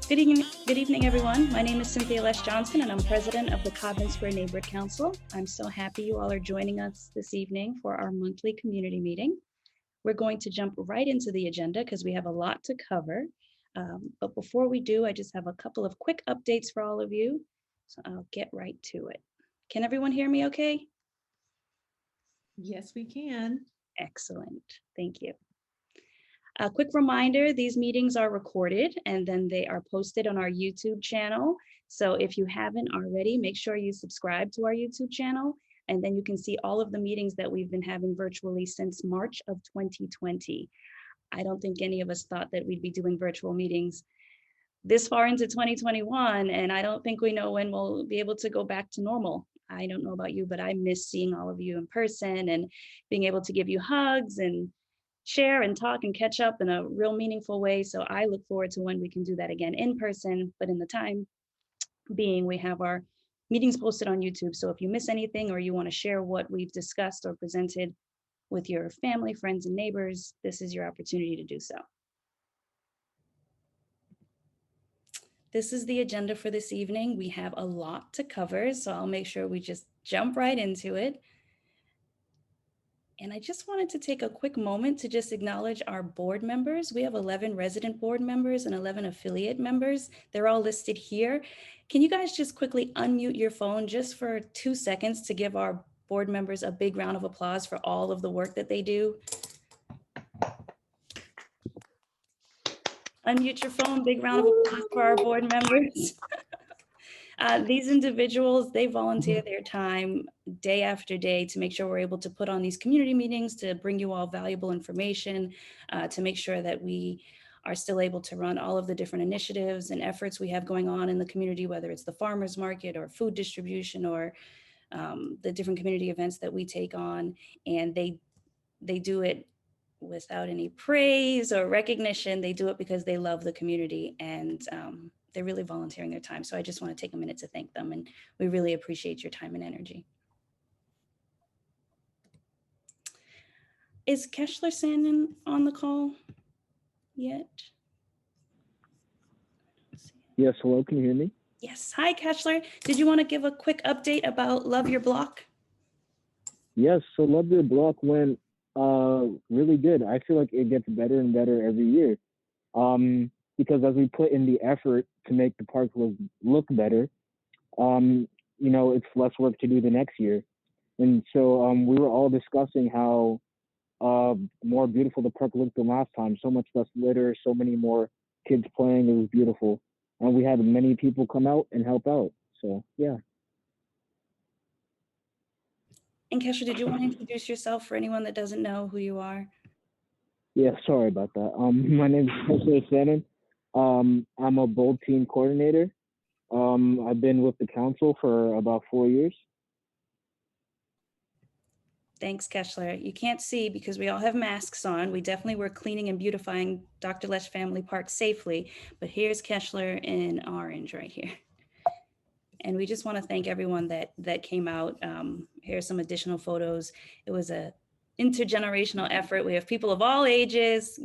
Good evening, everyone. My name is Cynthia Loesch-Johnson, and I'm president of the Codman Square Neighborhood Council. I'm so happy you all are joining us this evening for our monthly community meeting. We're going to jump right into the agenda because we have a lot to cover. But before we do, I just have a couple of quick updates for all of you. So I'll get right to it. Can everyone hear me okay? Yes, we can. Excellent. Thank you. A quick reminder, these meetings are recorded and then they are posted on our YouTube channel. So if you haven't already, make sure you subscribe to our YouTube channel, and then you can see all of the meetings that we've been having virtually since March of 2020. I don't think any of us thought that we'd be doing virtual meetings this far into 2021, and I don't think we know when we'll be able to go back to normal. I don't know about you, but I miss seeing all of you in person and being able to give you hugs and share and talk and catch up in a real meaningful way. So I look forward to when we can do that again in person, but in the time being, we have our meetings posted on YouTube. So if you miss anything or you want to share what we've discussed or presented with your family, friends, and neighbors, this is your opportunity to do so. This is the agenda for this evening. We have a lot to cover, so I'll make sure we just jump right into it. And I just wanted to take a quick moment to just acknowledge our board members. We have 11 resident board members and 11 affiliate members. They're all listed here. Can you guys just quickly unmute your phone just for 2 seconds to give our board members a big round of applause for all of the work that they do? Unmute your phone, big round of applause for our board members. These individuals, they volunteer their time day after day to make sure we're able to put on these community meetings, to bring you all valuable information, to make sure that we are still able to run all of the different initiatives and efforts we have going on in the community, whether it's the farmers market or food distribution or the different community events that we take on. And they do it without any praise or recognition. They do it because they love the community, and they're really volunteering their time. So I just want to take a minute to thank them, and we really appreciate your time and energy. Is Keshler Sanon on the call yet? Yes, hello, can you hear me? Yes, hi Keshler. Did you want to give a quick update about Love Your Block? Yes, so Love Your Block went really good. I feel like it gets better and better every year. Because as we put in the effort to make the park look better, you know, it's less work to do the next year. And so we were all discussing how more beautiful the park looked than last time. So much less litter, so many more kids playing. It was beautiful. And we had many people come out and help out. So, yeah. And Keshler, did you want to introduce yourself for anyone that doesn't know who you are? Yeah, sorry about that. My name is Councilor Stanton. I'm a Bold Team coordinator. I've been with the council for about 4 years. Thanks, Keshler. You can't see because we all have masks on. We definitely were cleaning and beautifying Dr. Loesch Family Park safely, but here's Keshler in orange right here. And we just want to thank everyone that came out. Here's some additional photos. It was a intergenerational effort. We have people of all ages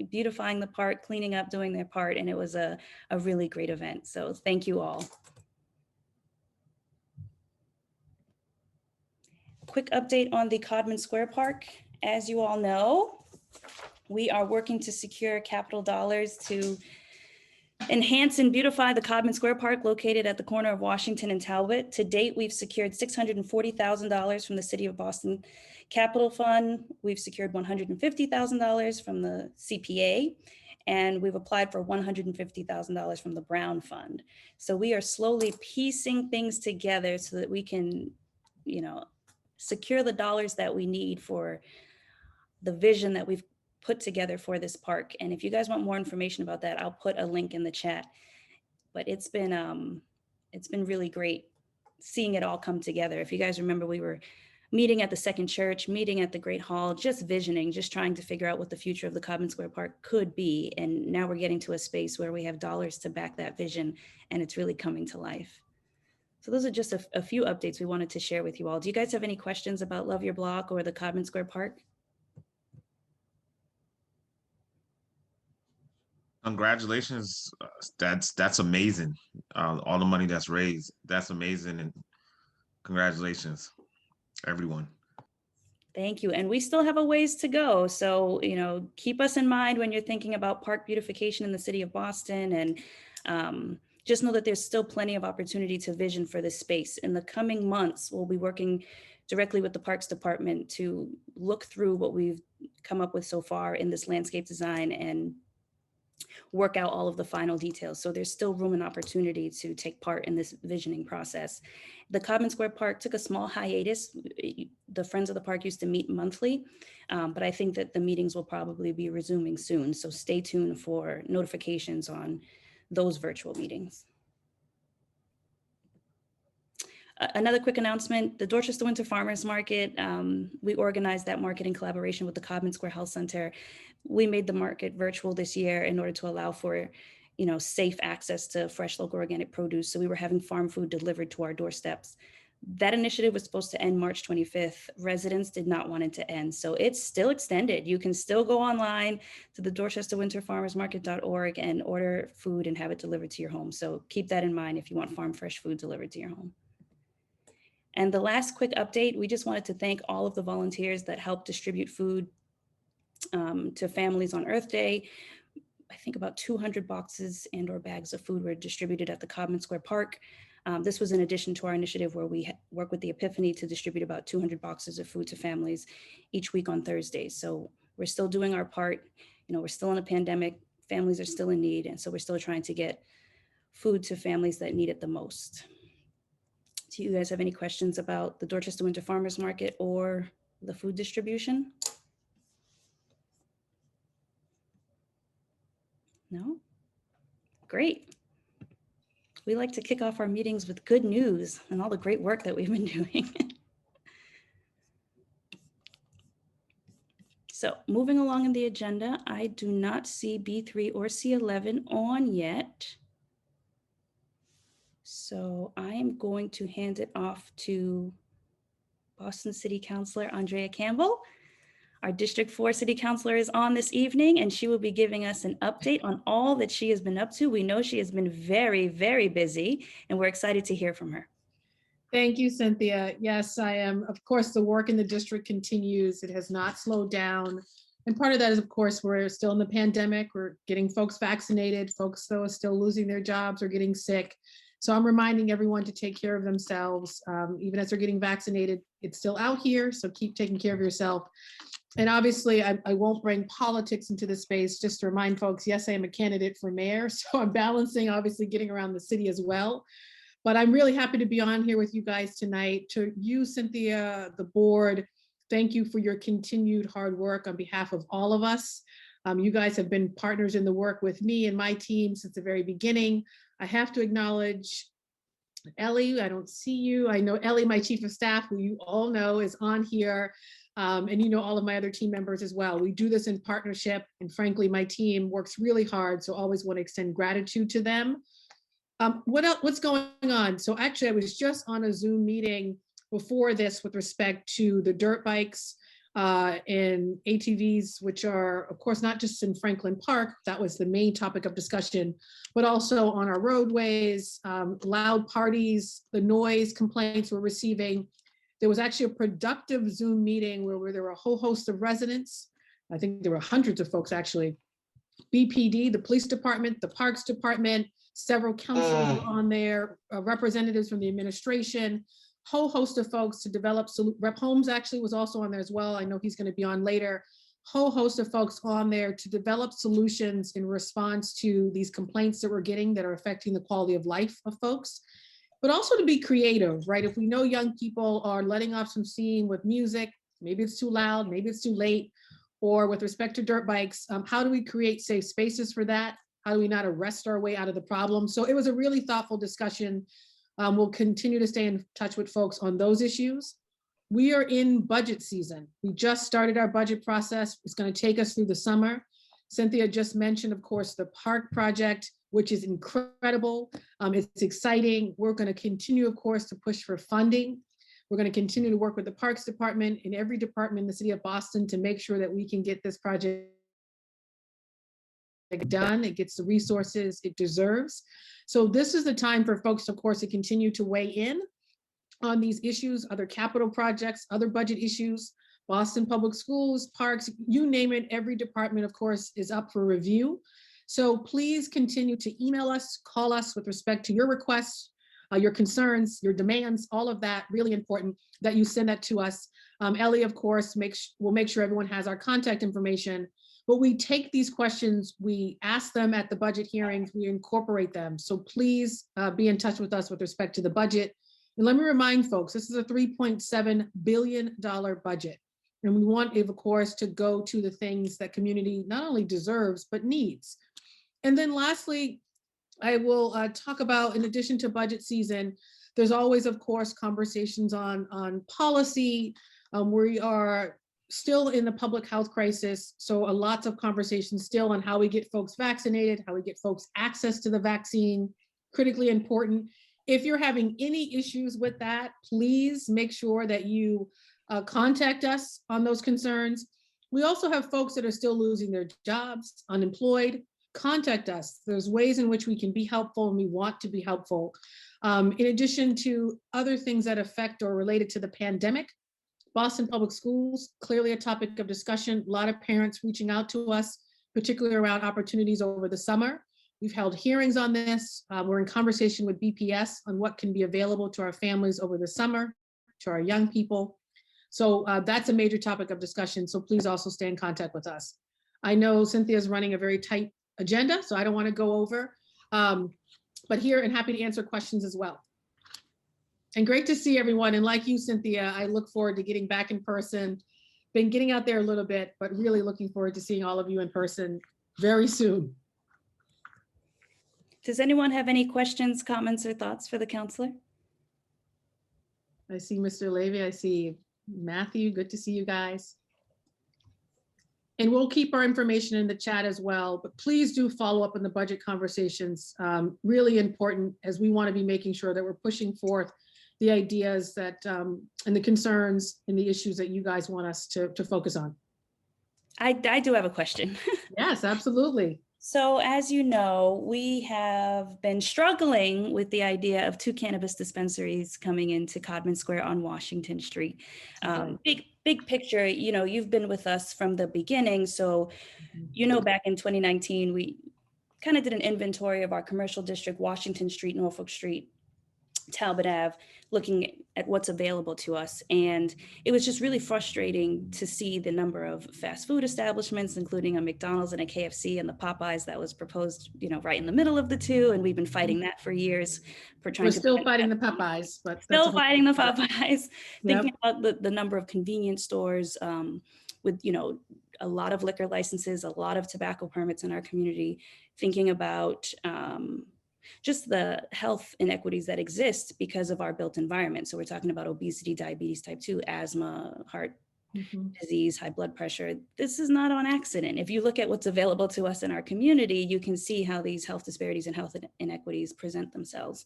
beautifying the park, cleaning up, doing their part, and it was a really great event. So thank you all. Quick update on the Codman Square Park. As you all know, we are working to secure capital dollars to enhance and beautify the Codman Square Park located at the corner of Washington and Talbot. To date, we've secured $640,000 from the City of Boston Capital Fund. We've secured $150,000 from the CPA, and we've applied for $150,000 from the Brown Fund. So we are slowly piecing things together so that we can, you know, secure the dollars that we need for the vision that we've put together for this park. And if you guys want more information about that, I'll put a link in the chat. But it's been really great seeing it all come together. If you guys remember, we were meeting at the Second Church, meeting at the Great Hall, just visioning, just trying to figure out what the future of the Codman Square Park could be. And now we're getting to a space where we have dollars to back that vision, and it's really coming to life. So those are just a few updates we wanted to share with you all. Do you guys have any questions about Love Your Block or the Codman Square Park? Congratulations. That's amazing. All the money that's raised, that's amazing. And congratulations, everyone. Thank you. And we still have a ways to go. So, keep us in mind when you're thinking about park beautification in the city of Boston. And just know that there's still plenty of opportunity to vision for this space. In the coming months, we'll be working directly with the Parks Department to look through what we've come up with so far in this landscape design and work out all of the final details. So there's still room and opportunity to take part in this visioning process. The Codman Square Park took a small hiatus. The Friends of the Park used to meet monthly, but I think that the meetings will probably be resuming soon. So stay tuned for notifications on those virtual meetings. Another quick announcement, the Dorchester Winter Farmers Market, we organized that market in collaboration with the Codman Square Health Center. We made the market virtual this year in order to allow for, safe access to fresh, local, organic produce. So we were having farm food delivered to our doorsteps. That initiative was supposed to end March 25th. Residents did not want it to end. So it's still extended. You can still go online to the dorchesterwinterfarmersmarket.org and order food and have it delivered to your home. So keep that in mind if you want farm fresh food delivered to your home. And the last quick update, we just wanted to thank all of the volunteers that helped distribute food to families on Earth Day. I think about 200 boxes and or bags of food were distributed at the Codman Square Park. This was in addition to our initiative where we work with the Epiphany to distribute about 200 boxes of food to families each week on Thursdays. So we're still doing our part. We're still in a pandemic, families are still in need. And so we're still trying to get food to families that need it the most. Do you guys have any questions about the Dorchester Winter Farmers Market or the food distribution? No? Great. We like to kick off our meetings with good news and all the great work that we've been doing. So moving along in the agenda, I do not see B3 or C11 on yet. So I am going to hand it off to Boston City Councilor Andrea Campbell. Our District 4 City Councilor is on this evening, and she will be giving us an update on all that she has been up to. We know she has been very, very busy, and we're excited to hear from her. Thank you, Cynthia. Yes, I am. Of course, the work in the district continues. It has not slowed down. And part of that is, of course, we're still in the pandemic. We're getting folks vaccinated. Folks, though, are still losing their jobs or getting sick. So I'm reminding everyone to take care of themselves. Even as they're getting vaccinated, it's still out here. So keep taking care of yourself. And obviously, I won't bring politics into this space. Just to remind folks, yes, I am a candidate for mayor. So I'm balancing, obviously, getting around the city as well. But I'm really happy to be on here with you guys tonight. To you, Cynthia, the board, thank you for your continued hard work on behalf of all of us. You guys have been partners in the work with me and my team since the very beginning. I have to acknowledge Ellie, I don't see you. I know Ellie, my chief of staff, who you all know is on here. And all of my other team members as well. We do this in partnership. And frankly, my team works really hard. So always want to extend gratitude to them. What else? What's going on? So actually, I was just on a Zoom meeting before this with respect to the dirt bikes and ATVs, which are, of course, not just in Franklin Park. That was the main topic of discussion, but also on our roadways, loud parties, the noise complaints we're receiving. There was actually a productive Zoom meeting where there were a whole host of residents. I think there were hundreds of folks actually. BPD, the police department, the parks department, several councilors were on there, representatives from the administration, whole host of folks to develop. Rep. Holmes actually was also on there as well. I know he's going to be on later. Whole host of folks on there to develop solutions in response to these complaints that we're getting that are affecting the quality of life of folks. But also to be creative, right? If we know young people are letting off some steam with music, maybe it's too loud, maybe it's too late, or with respect to dirt bikes, how do we create safe spaces for that? How do we not arrest our way out of the problem? So it was a really thoughtful discussion. We'll continue to stay in touch with folks on those issues. We are in budget season. We just started our budget process. It's going to take us through the summer. Cynthia just mentioned, of course, the park project, which is incredible. It's exciting. We're going to continue, of course, to push for funding. We're going to continue to work with the Parks Department and every department in the city of Boston to make sure that we can get this project done. It gets the resources it deserves. So this is the time for folks, of course, to continue to weigh in on these issues, other capital projects, other budget issues, Boston Public Schools, parks, you name it, every department, of course, is up for review. So please continue to email us, call us with respect to your requests, your concerns, your demands, all of that, really important that you send that to us. Ellie, of course, will make sure everyone has our contact information, but we take these questions, we ask them at the budget hearings, we incorporate them. So please be in touch with us with respect to the budget. And let me remind folks, this is a $3.7 billion budget. And we want it, of course, to go to the things that community not only deserves, but needs. And then lastly, I will talk about, in addition to budget season, there's always, of course, conversations on policy. We are still in the public health crisis. So lots of conversations still on how we get folks vaccinated, how we get folks access to the vaccine, critically important. If you're having any issues with that, please make sure that you contact us on those concerns. We also have folks that are still losing their jobs, unemployed. Contact us. There's ways in which we can be helpful, and we want to be helpful. In addition to other things that affect or related to the pandemic, Boston Public Schools, clearly a topic of discussion. A lot of parents reaching out to us, particularly around opportunities over the summer. We've held hearings on this. We're in conversation with BPS on what can be available to our families over the summer, to our young people. So that's a major topic of discussion. So please also stay in contact with us. I know Cynthia's running a very tight agenda, so I don't want to go over, but here and happy to answer questions as well. And great to see everyone. And like you, Cynthia, I look forward to getting back in person. Been getting out there a little bit, but really looking forward to seeing all of you in person very soon. Does anyone have any questions, comments, or thoughts for the counselor? I see Mr. Levy, I see Matthew, good to see you guys. And we'll keep our information in the chat as well, but please do follow up on the budget conversations. Really important, as we want to be making sure that we're pushing forth the ideas that and the concerns and the issues that you guys want us to focus on. I do have a question. Yes, absolutely. So as you know, we have been struggling with the idea of 2 cannabis dispensaries coming into Codman Square on Washington Street. Big picture, you know, you've been with us from the beginning. So, you know, back in 2019, we kind of did an inventory of our commercial district, Washington Street, Norfolk Street, Talbot Ave, looking at what's available to us. And it was just really frustrating to see the number of fast food establishments, including a McDonald's and a KFC and the Popeyes that was proposed, you know, right in the middle of the two. And we've been fighting that for years. We're still fighting the Popeyes, but still fighting the Popeyes, thinking about the number of convenience stores with, you know, a lot of liquor licenses, a lot of tobacco permits in our community, thinking about just the health inequities that exist because of our built environment. So we're talking about obesity, diabetes type 2, asthma, heart disease, high blood pressure. This is not on accident. If you look at what's available to us in our community, you can see how these health disparities and health inequities present themselves.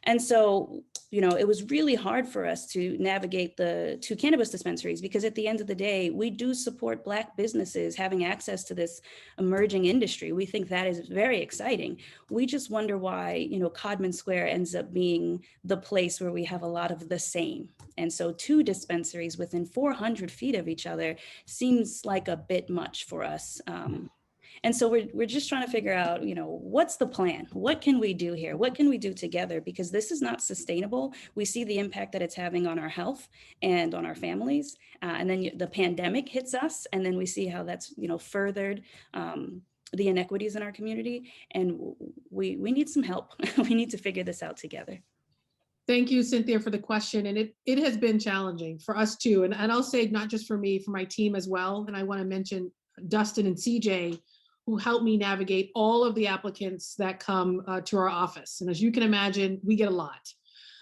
And so, you know, it was really hard for us to navigate the 2 cannabis dispensaries, because at the end of the day, we do support Black businesses having access to this emerging industry. We think that is very exciting. We just wonder why, you know, Codman Square ends up being the place where we have a lot of the same. And so 2 dispensaries within 400 feet of each other seems like a bit much for us. And so we're just trying to figure out, you know, what's the plan? What can we do here? What can we do together? Because this is not sustainable. We see the impact that it's having on our health and on our families. And then the pandemic hits us, and then we see how that's, you know, furthered the inequities in our community. And we need some help. We need to figure this out together. Thank you, Cynthia, for the question. And it has been challenging for us too. And I'll say not just for me, for my team as well. And I want to mention Dustin and CJ, who helped me navigate all of the applicants that come to our office. And as you can imagine, we get a lot.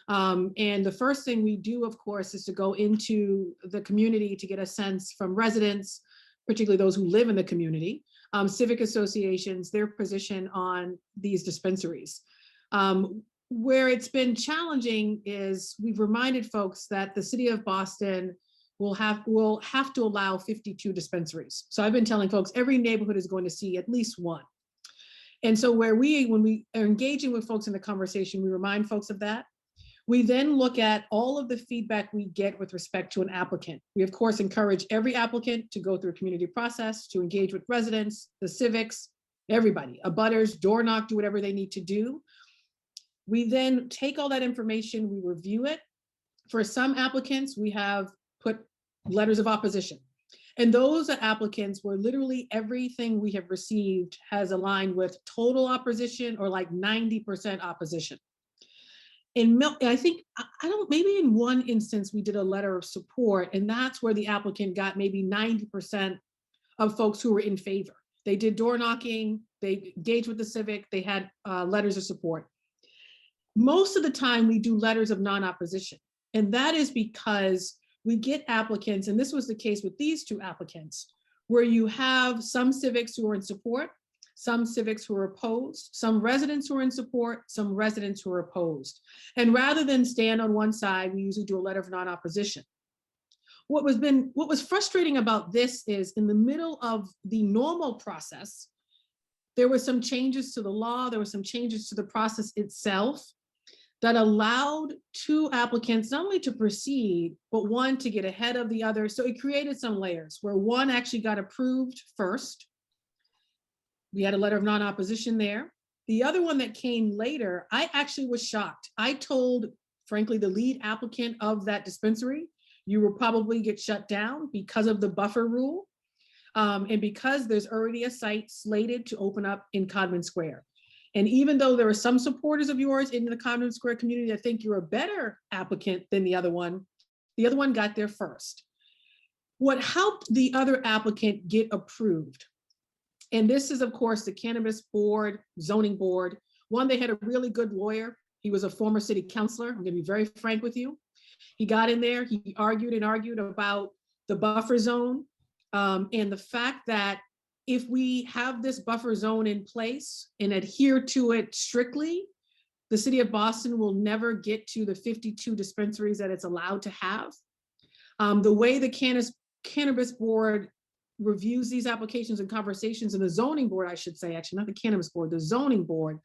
And the first thing we do, of course, is to go into the community to get a sense from residents, particularly those who live in the community, civic associations, their position on these dispensaries. Where it's been challenging is we've reminded folks that the city of Boston will have to allow 52 dispensaries. So I've been telling folks every neighborhood is going to see at least one. And so when we are engaging with folks in the conversation, we remind folks of that. We then look at all of the feedback we get with respect to an applicant. We of course encourage every applicant to go through a community process, to engage with residents, the civics, everybody, abutters, door knock, do whatever they need to do. We then take all that information, we review it. For some applicants, we have put letters of opposition. And those are applicants where literally everything we have received has aligned with total opposition or like 90% opposition. I think, maybe in one instance we did a letter of support, and that's where the applicant got maybe 90% of folks who were in favor. They did door knocking, they engaged with the civic, they had letters of support. Most of the time we do letters of non-opposition. And that is because we get applicants, and this was the case with these two applicants, where you have some civics who are in support, some civics who are opposed, some residents who are in support, some residents who are opposed. And rather than stand on one side, we usually do a letter of non-opposition. What was frustrating about this is in the middle of the normal process, there were some changes to the law, there were some changes to the process itself that allowed two applicants not only to proceed, but one to get ahead of the other. So it created some layers where one actually got approved first. We had a letter of non-opposition there. The other one that came later, I actually was shocked. I told, frankly, the lead applicant of that dispensary, you will probably get shut down because of the buffer rule. And because there's already a site slated to open up in Codman Square. And even though there are some supporters of yours in the Codman Square community that think you're a better applicant than the other one got there first. What helped the other applicant get approved, and this is of course the Cannabis Board, Zoning Board. One, they had a really good lawyer. He was a former city councilor. I'm gonna be very frank with you. He got in there, he argued and argued about the buffer zone and the fact that if we have this buffer zone in place and adhere to it strictly, the city of Boston will never get to the 52 dispensaries that it's allowed to have. The way the Cannabis Board reviews these applications and conversations, and the Zoning Board, I should say, actually, not the Cannabis Board, the Zoning Board,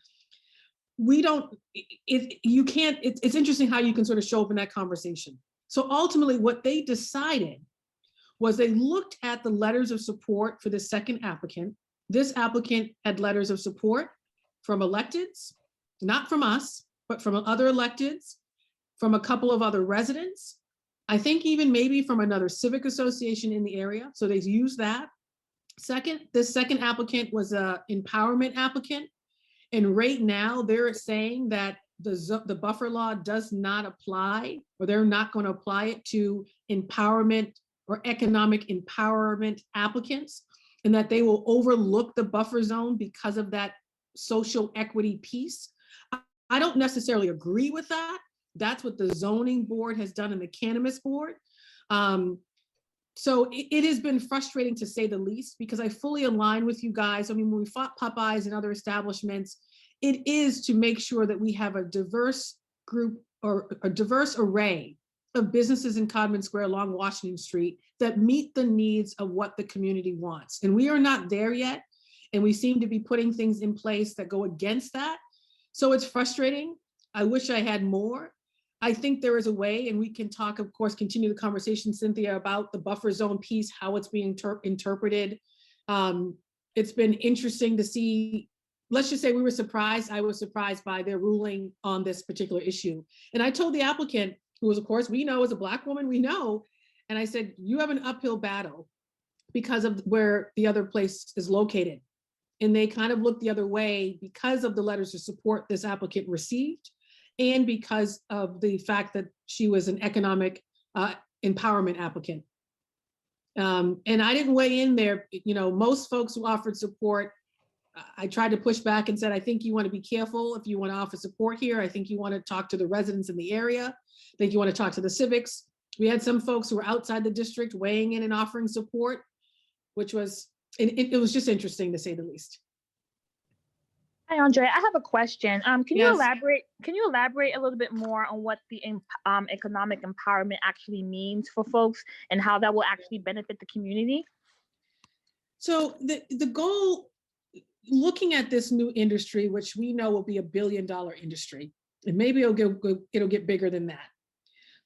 it's interesting how you can sort of show up in that conversation. So ultimately what they decided was they looked at the letters of support for the second applicant. This applicant had letters of support from electeds, not from us, but from other electeds, from a couple of other residents, I think even maybe from another civic association in the area. So they used that. This second applicant was an empowerment applicant. And right now they're saying that the buffer law does not apply, or they're not going to apply it to empowerment or economic empowerment applicants, and that they will overlook the buffer zone because of that social equity piece. I don't necessarily agree with that. That's what the Zoning Board has done in the Cannabis Board. So it has been frustrating to say the least, because I fully align with you guys. I mean, when we fought Popeyes and other establishments, it is to make sure that we have a diverse group or a diverse array of businesses in Codman Square along Washington Street that meet the needs of what the community wants. And we are not there yet. And we seem to be putting things in place that go against that. So it's frustrating. I wish I had more. I think there is a way, and we can talk, of course, continue the conversation, Cynthia, about the buffer zone piece, how it's being interpreted. It's been interesting to see. Let's just say we were surprised. I was surprised by their ruling on this particular issue. And I told the applicant, who was, of course, we know as a Black woman, we know. And I said, you have an uphill battle because of where the other place is located. And they kind of looked the other way because of the letters of support this applicant received, and because of the fact that she was an economic empowerment applicant. And I didn't weigh in there. You know, most folks who offered support, I tried to push back and said, I think you want to be careful if you want to offer support here. I think you want to talk to the residents in the area. I think you want to talk to the civics. We had some folks who were outside the district weighing in and offering support, which was, it was just interesting to say the least. Hi, Andrea. I have a question. Can you Yes. elaborate? Can you elaborate a little bit more on what the economic empowerment actually means for folks and how that will actually benefit the community? So the goal, looking at this new industry, which we know will be $1 billion industry, and maybe it'll get bigger than that.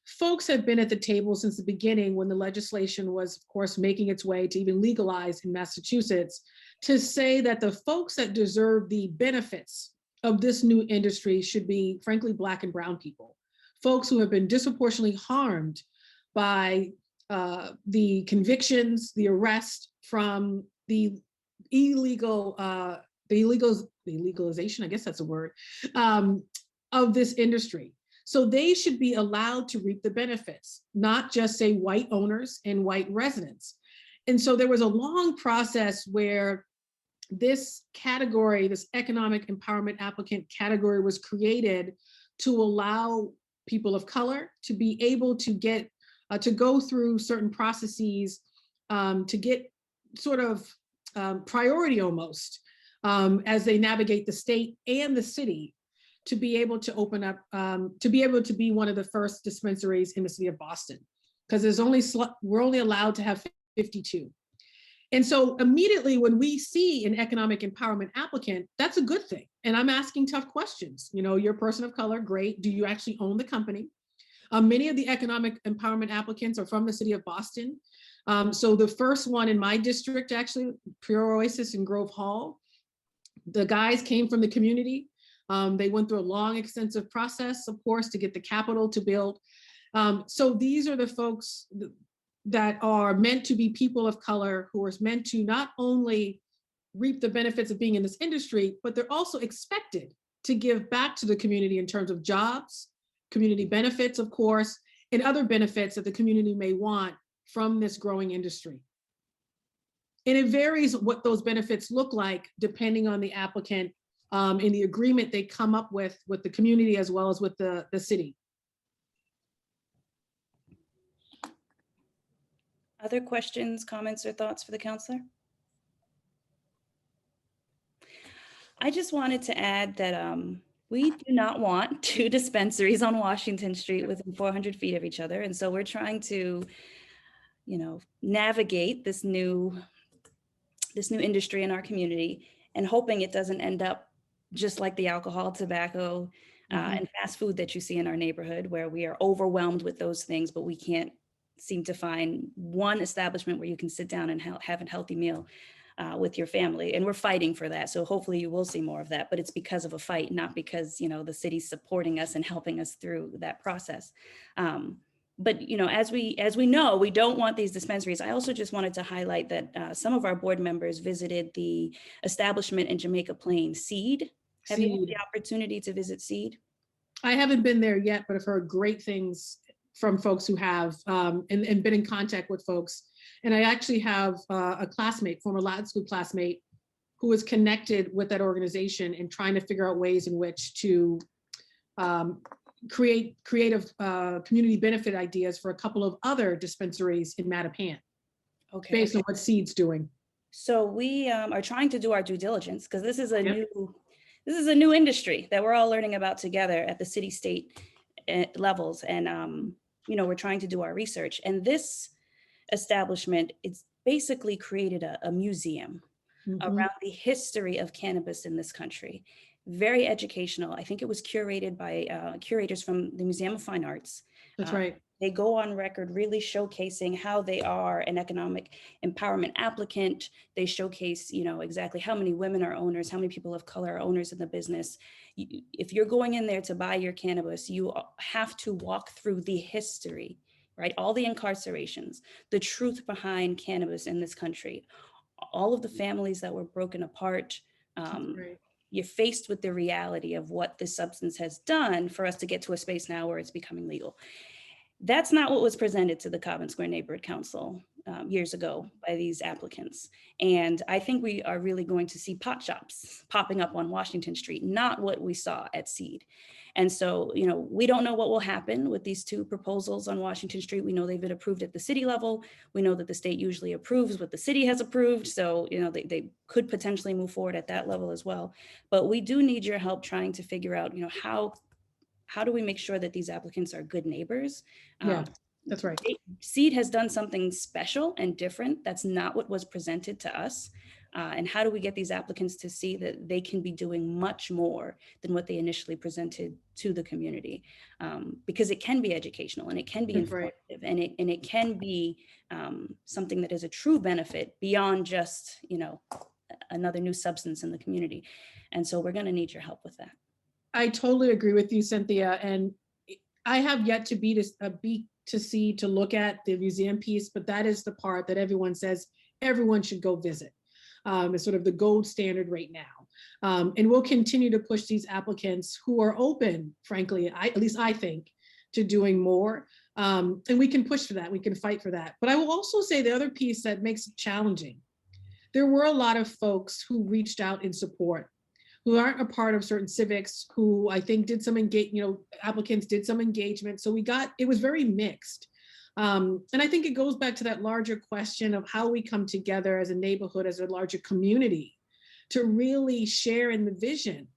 Folks have been at the table since the beginning when the legislation was, of course, making its way to even legalize in Massachusetts, to say that the folks that deserve the benefits of this new industry should be, frankly, Black and brown people, folks who have been disproportionately harmed by the convictions, the arrest from the legalization, I guess that's a word, of this industry. So they should be allowed to reap the benefits, not just say white owners and white residents. And so there was a long process where this category, this economic empowerment applicant category, was created to allow people of color to be able to get, to go through certain processes, to get sort of priority almost as they navigate the state and the city, to be able to open up, to be able to be one of the first dispensaries in the city of Boston, because we're only allowed to have 52. And so immediately when we see an economic empowerment applicant, that's a good thing. And I'm asking tough questions. You know, you're a person of color, great. Do you actually own the company? Many of the economic empowerment applicants are from the city of Boston. So the first one in my district, actually, Pure Oasis in Grove Hall, the guys came from the community. They went through a long, extensive process, of course, to get the capital to build. So these are the folks that are meant to be people of color, who are meant to not only reap the benefits of being in this industry, but they're also expected to give back to the community in terms of jobs, community benefits, of course, and other benefits that the community may want from this growing industry. And it varies what those benefits look like depending on the applicant and the agreement they come up with the community as well as with the city. Other questions, comments, or thoughts for the counselor? I just wanted to add that we do not want 2 dispensaries on Washington Street within 400 feet of each other. And so we're trying to, you know, navigate this new industry in our community, and hoping it doesn't end up just like the alcohol, tobacco, and fast food that you see in our neighborhood, where we are overwhelmed with those things, but we can't seem to find one establishment where you can sit down and have a healthy meal with your family. And we're fighting for that. So hopefully you will see more of that, but it's because of a fight, not because, you know, the city's supporting us and helping us through that process. But, you know, as we know, we don't want these dispensaries. I also just wanted to highlight that some of our board members visited the establishment in Jamaica Plain, Seed. Have you had the opportunity to visit Seed? I haven't been there yet, but I've heard great things from folks who have, and been in contact with folks. And I actually have a classmate, former Latin school classmate, who is connected with that organization and trying to figure out ways in which to create creative community benefit ideas for a couple of other dispensaries in Mattapan, based on what Seed's doing. So we are trying to do our due diligence, because this is a new industry that we're all learning about together at the city, state levels. And, you know, we're trying to do our research. And this establishment, it's basically created a museum around the history of cannabis in this country. Very educational. I think it was curated by curators from the Museum of Fine Arts. That's right. They go on record really showcasing how they are an economic empowerment applicant. They showcase, you know, exactly how many women are owners, how many people of color are owners in the business. If you're going in there to buy your cannabis, you have to walk through the history, right? All the incarcerations, the truth behind cannabis in this country, all of the families that were broken apart. You're faced with the reality of what this substance has done for us to get to a space now where it's becoming legal. That's not what was presented to the Codman Square Neighborhood Council years ago by these applicants. And I think we are really going to see pot shops popping up on Washington Street, not what we saw at Seed. And so, you know, we don't know what will happen with these 2 proposals on Washington Street. We know they've been approved at the city level. We know that the state usually approves what the city has approved. So, you know, they could potentially move forward at that level as well. But we do need your help trying to figure out, you know, how do we make sure that these applicants are good neighbors? Yeah, that's right. Seed has done something special and different. That's not what was presented to us. And how do we get these applicants to see that they can be doing much more than what they initially presented to the community? Because it can be educational and it can be That's right. informative and it can be something that is a true benefit beyond just, another new substance in the community. And so we're going to need your help with that. I totally agree with you, Cynthia. And I have yet to to look at the museum piece, but that is the part that everyone says everyone should go visit. It's sort of the gold standard right now. And we'll continue to push these applicants who are open, frankly, at least I think, to doing more. And we can push for that. We can fight for that. But I will also say the other piece that makes it challenging. There were a lot of folks who reached out in support, who aren't a part of certain civics, who I think did some applicants did some engagement. So it was very mixed. And I think it goes back to that larger question of how we come together as a neighborhood, as a larger community, to really share in the vision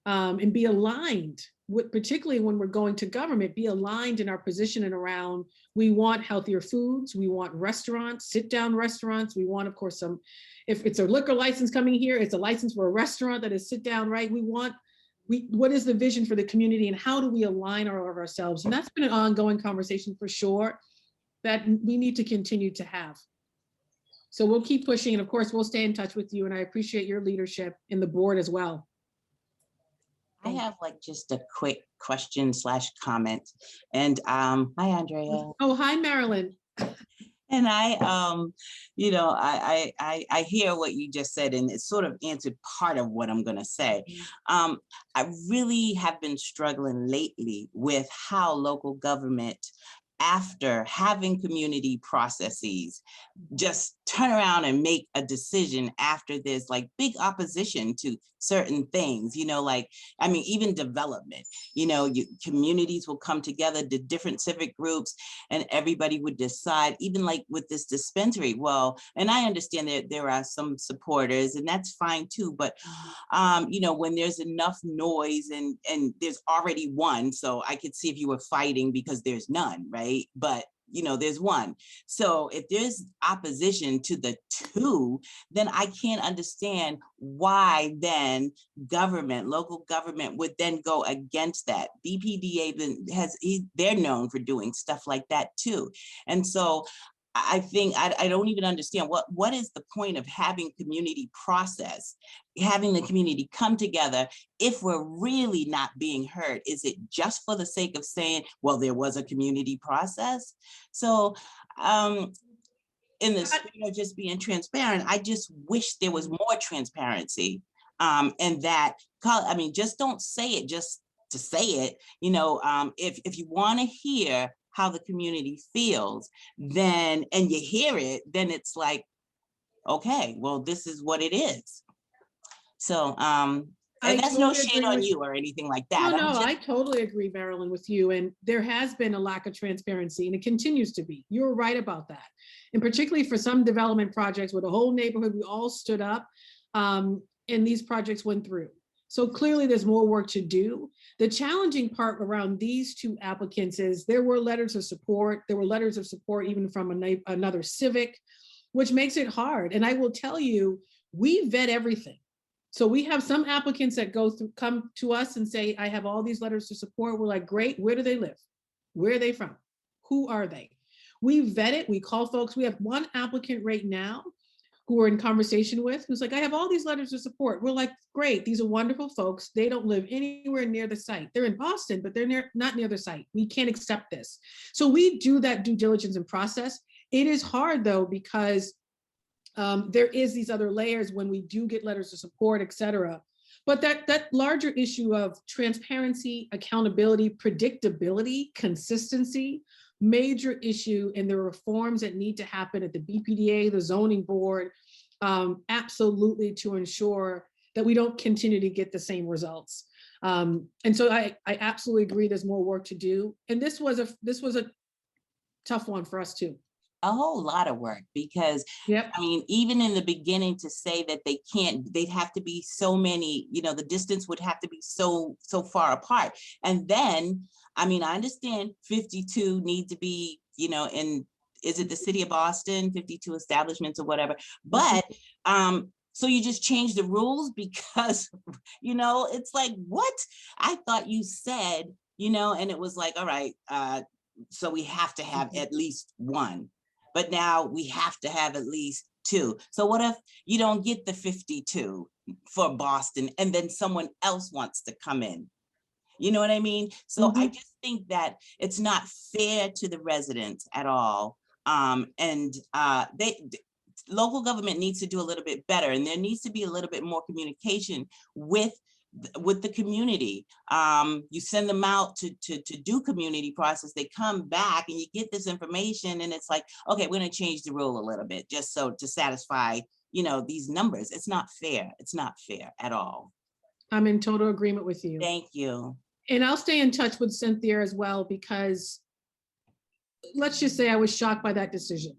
and be aligned with, particularly when we're going to government, be aligned in our position and around, we want healthier foods, we want restaurants, sit-down restaurants, we want, of course, if it's a liquor license coming here, it's a license for a restaurant that is sit down, right? What is the vision for the community and how do we align all of ourselves? And that's been an ongoing conversation for sure that we need to continue to have. So we'll keep pushing, and of course, we'll stay in touch with you, and I appreciate your leadership in the board as well. I have just a quick question / comment. And hi, Andrea. Oh, hi, Marilyn. And I hear what you just said, and it sort of answered part of what I'm going to say. I really have been struggling lately with how local government, after having community processes, just turn around and make a decision after there's big opposition to certain things, even development, communities will come together, the different civic groups, and everybody would decide, even with this dispensary. Well, and I understand that there are some supporters, and that's fine too, but when there's enough noise and there's already one, so I could see if you were fighting because there's none, right? But there's one. So if there's opposition to the two, then I can't understand why then local government would then go against that. BPDA they're known for doing stuff like that too. And so I think I don't even understand what is the point of having community process, having the community come together if we're really not being heard. Is it just for the sake of saying, well, there was a community process? So in the spirit of just being transparent, I just wish there was more transparency, and that, just don't say it just to say it. If you want to hear how the community feels, then, and you hear it, then it's okay, well, this is what it is. So, and that's no shade on you or anything like that. No, I totally agree, Marilyn, with you. And there has been a lack of transparency, and it continues to be. You're right about that. And particularly for some development projects where the whole neighborhood, we all stood up, and these projects went through. So clearly there's more work to do. The challenging part around these two applicants is there were letters of support. There were letters of support even from another civic, which makes it hard. And I will tell you, we vet everything. So we have some applicants that come to us and say, I have all these letters of support. We're like, great, where do they live? Where are they from? Who are they? We vet it, we call folks. We have one applicant right now who we're in conversation with, who's like, I have all these letters of support. We're like, great, these are wonderful folks. They don't live anywhere near the site. They're in Boston, but they're not near the site. We can't accept this. So we do that due diligence and process. It is hard though, because there is these other layers when we do get letters of support, et cetera. But that larger issue of transparency, accountability, predictability, consistency, major issue, and the reforms that need to happen at the BPDA, the zoning board, absolutely, to ensure that we don't continue to get the same results. And so I absolutely agree there's more work to do. And this was a tough one for us too. A whole lot of work, because yep. Even in the beginning to say that they'd have to be so many, the distance would have to be so far apart. And then, I understand 52 need to be, is it the city of Boston, 52 establishments or whatever, but So you just change the rules because, it's like, what? I thought you said, and it was like, all right, so we have to have at least one, but now we have to have at least two. So what if you don't get the 52 for Boston and then someone else wants to come in? You know what I mean? So I just think that it's not fair to the residents at all. Local government needs to do a little bit better, and there needs to be a little bit more communication with the community. You send them out to do community process, they come back and you get this information and it's like, okay, we're gonna change the rule a little bit just so to satisfy, these numbers. It's not fair. It's not fair at all. I'm in total agreement with you. Thank you. And I'll stay in touch with Cynthia as well, because let's just say I was shocked by that decision.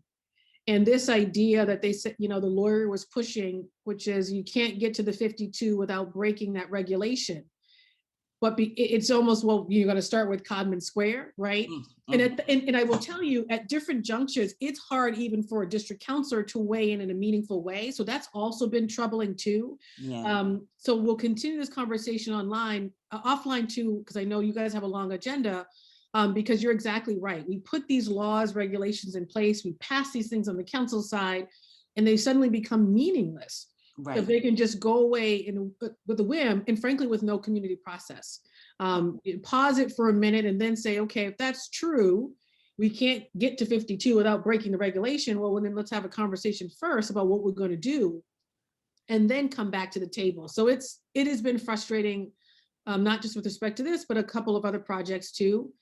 And this idea that they said, the lawyer was pushing, which is you can't get to the 52 without breaking that regulation. But it's almost, well, you're going to start with Codman Square, right? And I will tell you, at different junctures, it's hard even for a district councilor to weigh in a meaningful way. So that's also been troubling too. Yeah. So we'll continue this conversation offline too, because I know you guys have a long agenda. Because you're exactly right. We put these laws, regulations in place, we pass these things on the council side, and they suddenly become meaningless. Right. If they can just go away with a whim, and frankly, with no community process. Pause it for a minute and then say, okay, if that's true, we can't get to 52 without breaking the regulation. Well, then let's have a conversation first about what we're going to do, and then come back to the table. So it has been frustrating, not just with respect to this, but a couple of other projects too.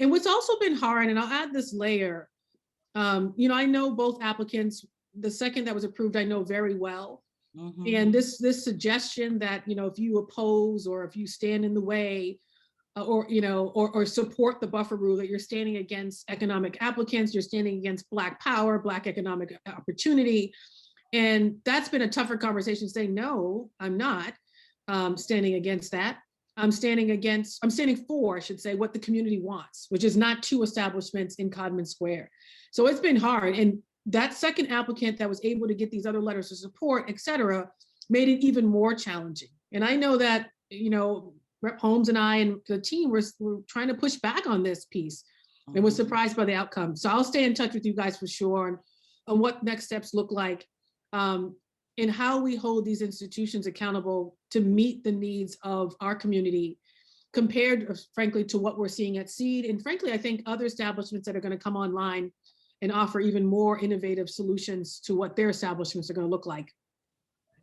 And what's also been hard, and I'll add this layer, I know both applicants. The second that was approved, I know very well. And this suggestion that, if you oppose or if you stand in the way or support the buffer rule, that you're standing against economic applicants, you're standing against Black power, Black economic opportunity. And that's been a tougher conversation, saying, no, I'm not standing against that. I'm standing for, I should say, what the community wants, which is not 2 establishments in Codman Square. So it's been hard. And that second applicant that was able to get these other letters of support, et cetera, made it even more challenging. And I know that, Rep. Holmes and I and the team were trying to push back on this piece and was surprised by the outcome. So I'll stay in touch with you guys for sure on what next steps look like. And how we hold these institutions accountable to meet the needs of our community, compared, frankly, to what we're seeing at Seed. And frankly, I think other establishments that are going to come online and offer even more innovative solutions to what their establishments are going to look like.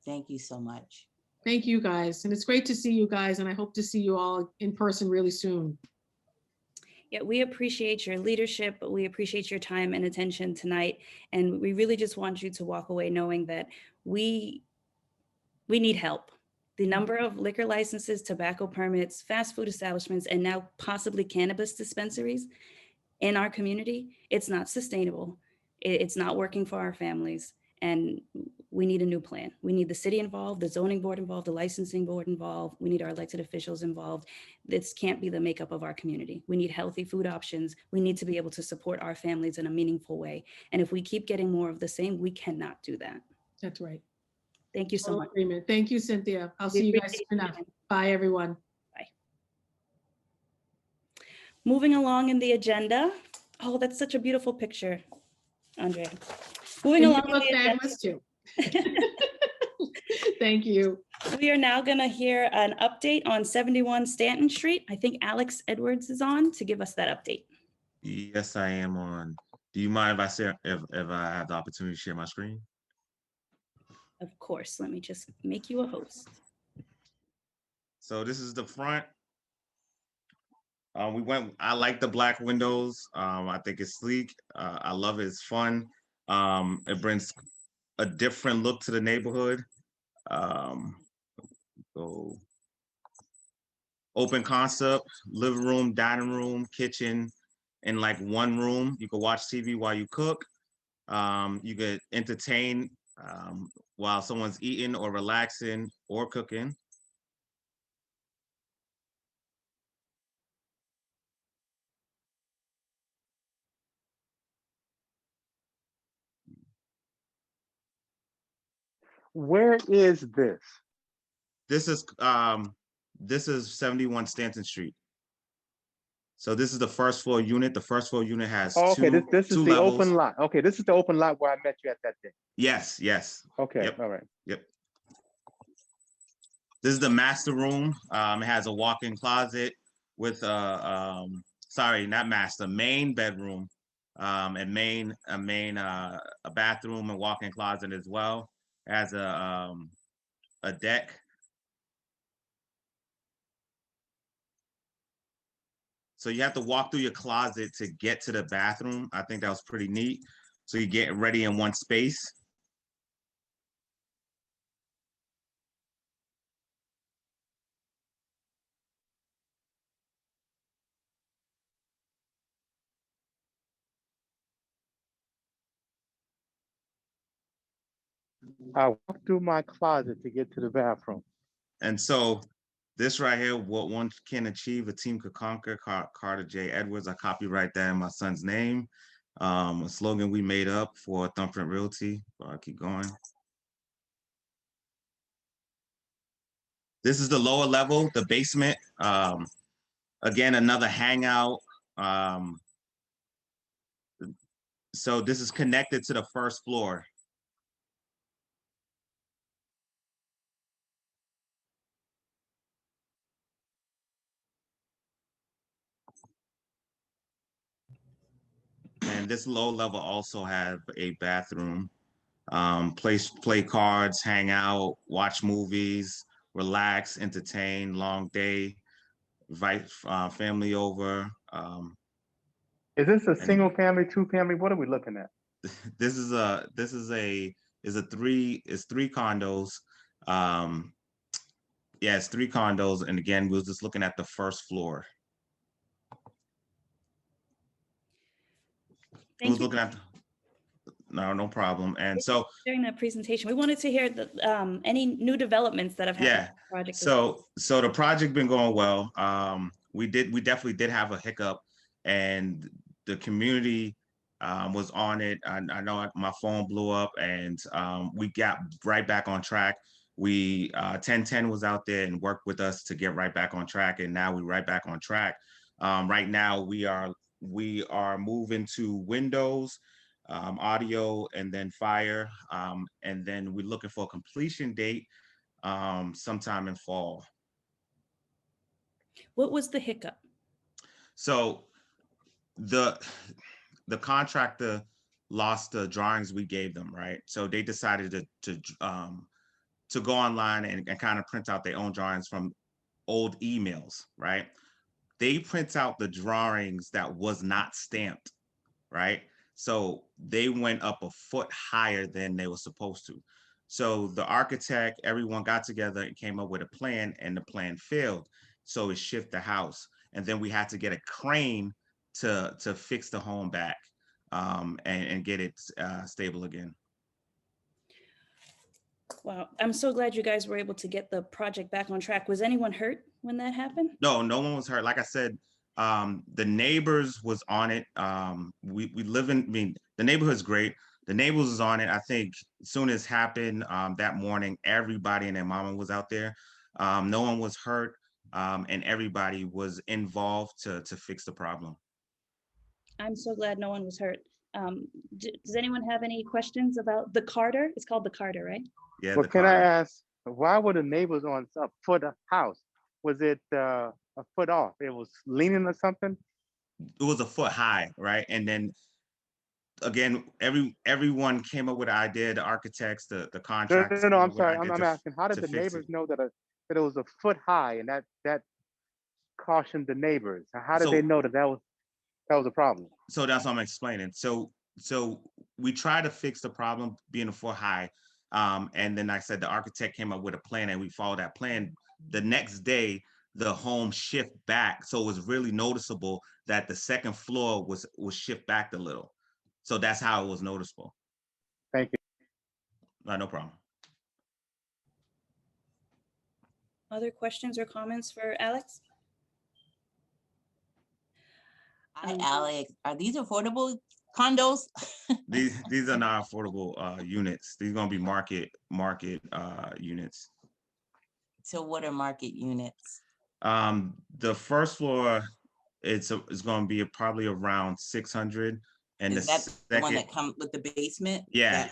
Thank you so much. Thank you, guys. And it's great to see you guys. And I hope to see you all in person really soon. Yeah, we appreciate your leadership, but we appreciate your time and attention tonight. And we really just want you to walk away knowing that we need help. The number of liquor licenses, tobacco permits, fast food establishments, and now possibly cannabis dispensaries in our community, it's not sustainable. It's not working for our families. And we need a new plan. We need the city involved, the zoning board involved, the licensing board involved. We need our elected officials involved. This can't be the makeup of our community. We need healthy food options. We need to be able to support our families in a meaningful way. And if we keep getting more of the same, we cannot do that. That's right. Thank you so much. Agreement. Thank you, Cynthia. I'll see you guys soon enough. Bye, everyone. Bye. Moving along in the agenda. Oh, that's such a beautiful picture, Andrea. Moving along. You look fabulous too. Thank you. We are now going to hear an update on 71 Stanton Street. I think Alex Edwards is on to give us that update. Yes, I am on. Do you mind if I say if I have the opportunity to share my screen? Of course. Let me just make you a host. So this is the front. I like the black windows. I think it's sleek. I love it. It's fun. It brings a different look to the neighborhood. So open concept, living room, dining room, kitchen, in like one room. You can watch TV while you cook. You could entertain while someone's eating or relaxing or cooking. Where is this? This is 71 Stanton Street. So this is the first floor unit. The first floor unit has Oh, okay, this is two the levels. open lot. Okay, this is the open lot where I met you at that day. Yes, yes. Okay, Yep. all right. Yep. This is the master room. It has a walk-in closet with sorry, not master, main bedroom, and a bathroom and walk-in closet as well. It has a deck. So you have to walk through your closet to get to the bathroom. I think that was pretty neat. So you get ready in one space. I walked through my closet to get to the bathroom. And so this right here, what one can achieve, a team could conquer. Carter J. Edwards. I copyright that in my son's name. A slogan we made up for Thumbprint Realty. I'll keep going. This is the lower level, the basement. Again, another hangout. So this is connected to the first floor. And this low level also have a bathroom. Play cards, hang out, watch movies, relax, entertain, long day, invite family over. Is this a single family, two family? What are we looking at? This is three condos. Yeah, it's three condos. And again, we was just looking at the first floor. Thank you looking at no problem. And so during that presentation, we wanted to hear any new developments that have happened. Yeah. in the project. So the project been going well. We definitely did have a hiccup, and the community was on it. I know my phone blew up, and we got right back on track. We 1010 was out there and worked with us to get right back on track, and now we're right back on track. Right now we are moving to Windows, audio, and then fire, and then we're looking for a completion date sometime in fall. What was the hiccup? So the contractor lost the drawings we gave them, right? So they decided to go online and kind of print out their own drawings from old emails, right? They print out the drawings that was not stamped, right? So they went up a foot higher than they were supposed to. So the architect, everyone got together and came up with a plan, and the plan failed. So it shifted the house. And then we had to get a crane to fix the home back and get it stable again. Wow, I'm so glad you guys were able to get the project back on track. Was anyone hurt when that happened? No, no one was hurt. Like I said, the neighbors was on it. We live in, I mean, the neighborhood's great. The neighbors was on it. I think as soon as happened that morning, everybody and their mama was out there. No one was hurt, and everybody was involved to fix the problem. I'm so glad no one was hurt. Does anyone have any questions about the Carter? It's called the Carter, right? Yeah. Well, can I ask, why were the neighbors on a foot of house? Was it a foot off? It was leaning or something? It was a foot high, right? And then again, everyone came up with an idea. The architects, the contractors. No, I'm sorry. I'm asking, how did the neighbors know that it was a foot high, and that cautioned the neighbors? How did they know that was a problem? So that's what I'm explaining. So we try to fix the problem being a foot high. And then I said the architect came up with a plan, and we followed that plan. The next day, the home shift back. So it was really noticeable that the second floor was shift back a little. So that's how it was noticeable. Thank you. No problem. Other questions or comments for Alex? Hi, Alex. Are these affordable Condos? These are not affordable units. These are gonna be market units. So what are market units? The first floor, it's going to be probably around 600, and Is the that the one second, that comes with the basement? yeah,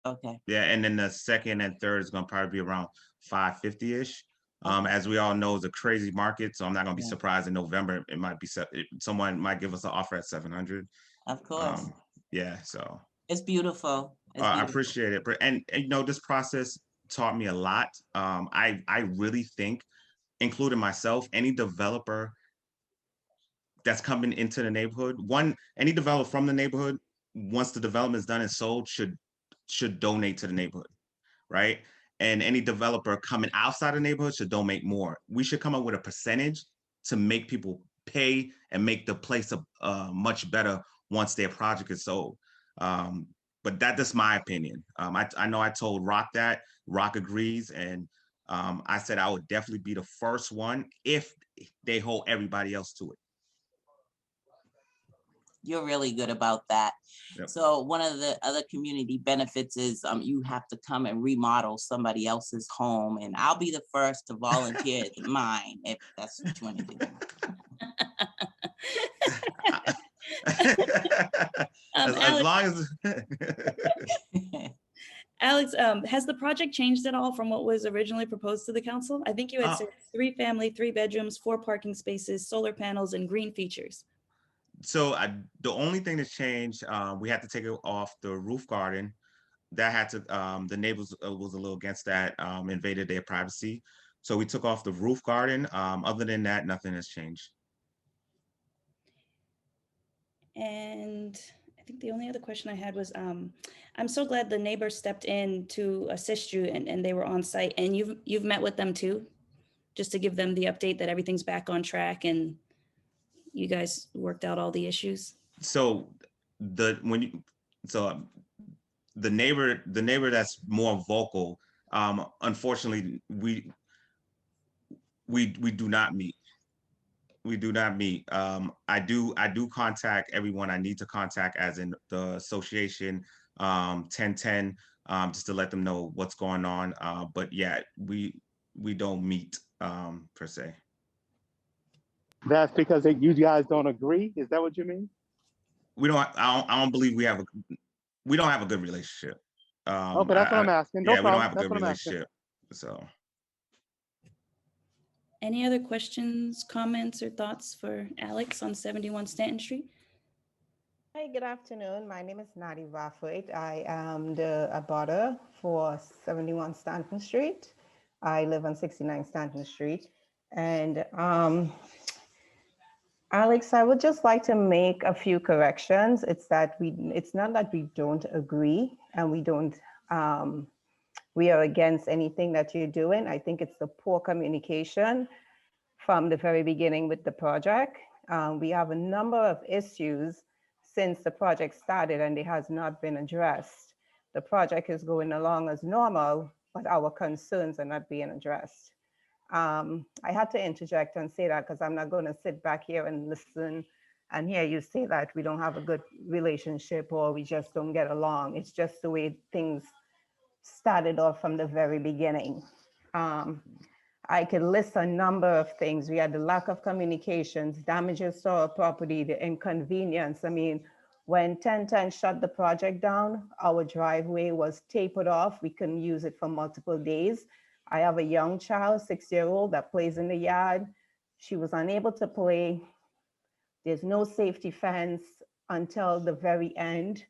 Okay. yeah, and then the second and third is going to probably be around 550-ish. As we all know, it's a crazy market, so I'm not going to be Yeah. surprised in November. It might be someone might give us an offer at 700. Of course. Yeah, so It's beautiful. It's I beautiful. appreciate it, and you know, this process taught me a lot. I really think, including myself, any developer that's coming into the neighborhood, any developer from the neighborhood, once the development is done and sold, should donate to the neighborhood, right? And any developer coming outside the neighborhood should donate more. We should come up with a percentage to make people pay and make the place much better once their project is sold. But that's my opinion. I know I told Rock that. Rock agrees, and I said I would definitely be the first one if they hold everybody else to it. You're really good about that. Yep. So one of the other community benefits is you have to come and remodel somebody else's home, and I'll be the first to volunteer at mine if that's what you want to do. As long as Alex, has the project changed at all from what was originally proposed to the council? I think you had said 3 family, 3 bedrooms, 4 parking spaces, solar panels, and green features. So the only thing that's changed, we had to take it off the roof garden. That had to, the neighbors was a little against that, invaded their privacy. So we took off the roof garden. Other than that, nothing has changed. And I think the only other question I had was, I'm so glad the neighbors stepped in to assist you and they were on site, and you've met with them too, just to give them the update that everything's back on track and you guys worked out all the issues. So the neighbor that's more vocal, unfortunately, we do not meet. We do not meet. I do contact everyone I need to contact, as in the association, 1010, just to let them know what's going on. But yeah, we don't meet per se. That's because you guys don't agree? Is that what you mean? I don't believe we don't have a good relationship. Okay, that's what I'm asking. No yeah, problem. We don't have a That's good what I'm asking. relationship. So. Any other questions, comments, or thoughts for Alex on 71 Stanton Street? Hi, good afternoon. My name is Nadi Vafoit. I am the abutter for 71 Stanton Street. I live on 69 Stanton Street. And Alex, I would just like to make a few corrections. It's not that we don't agree and we are against anything that you're doing. I think it's the poor communication from the very beginning with the project. We have a number of issues since the project started and it has not been addressed. The project is going along as normal, but our concerns are not being addressed. I had to interject and say that because I'm not going to sit back here and listen and hear you say that we don't have a good relationship or we just don't get along. It's just the way things started off from the very beginning. I could list a number of things. We had the lack of communications, damages to our property, the inconvenience. I mean, when 1010 shut the project down, our driveway was tapered off. We couldn't use it for multiple days. I have a young child, 6-year-old, that plays in the yard. She was unable to play. There's no safety fence until the very end.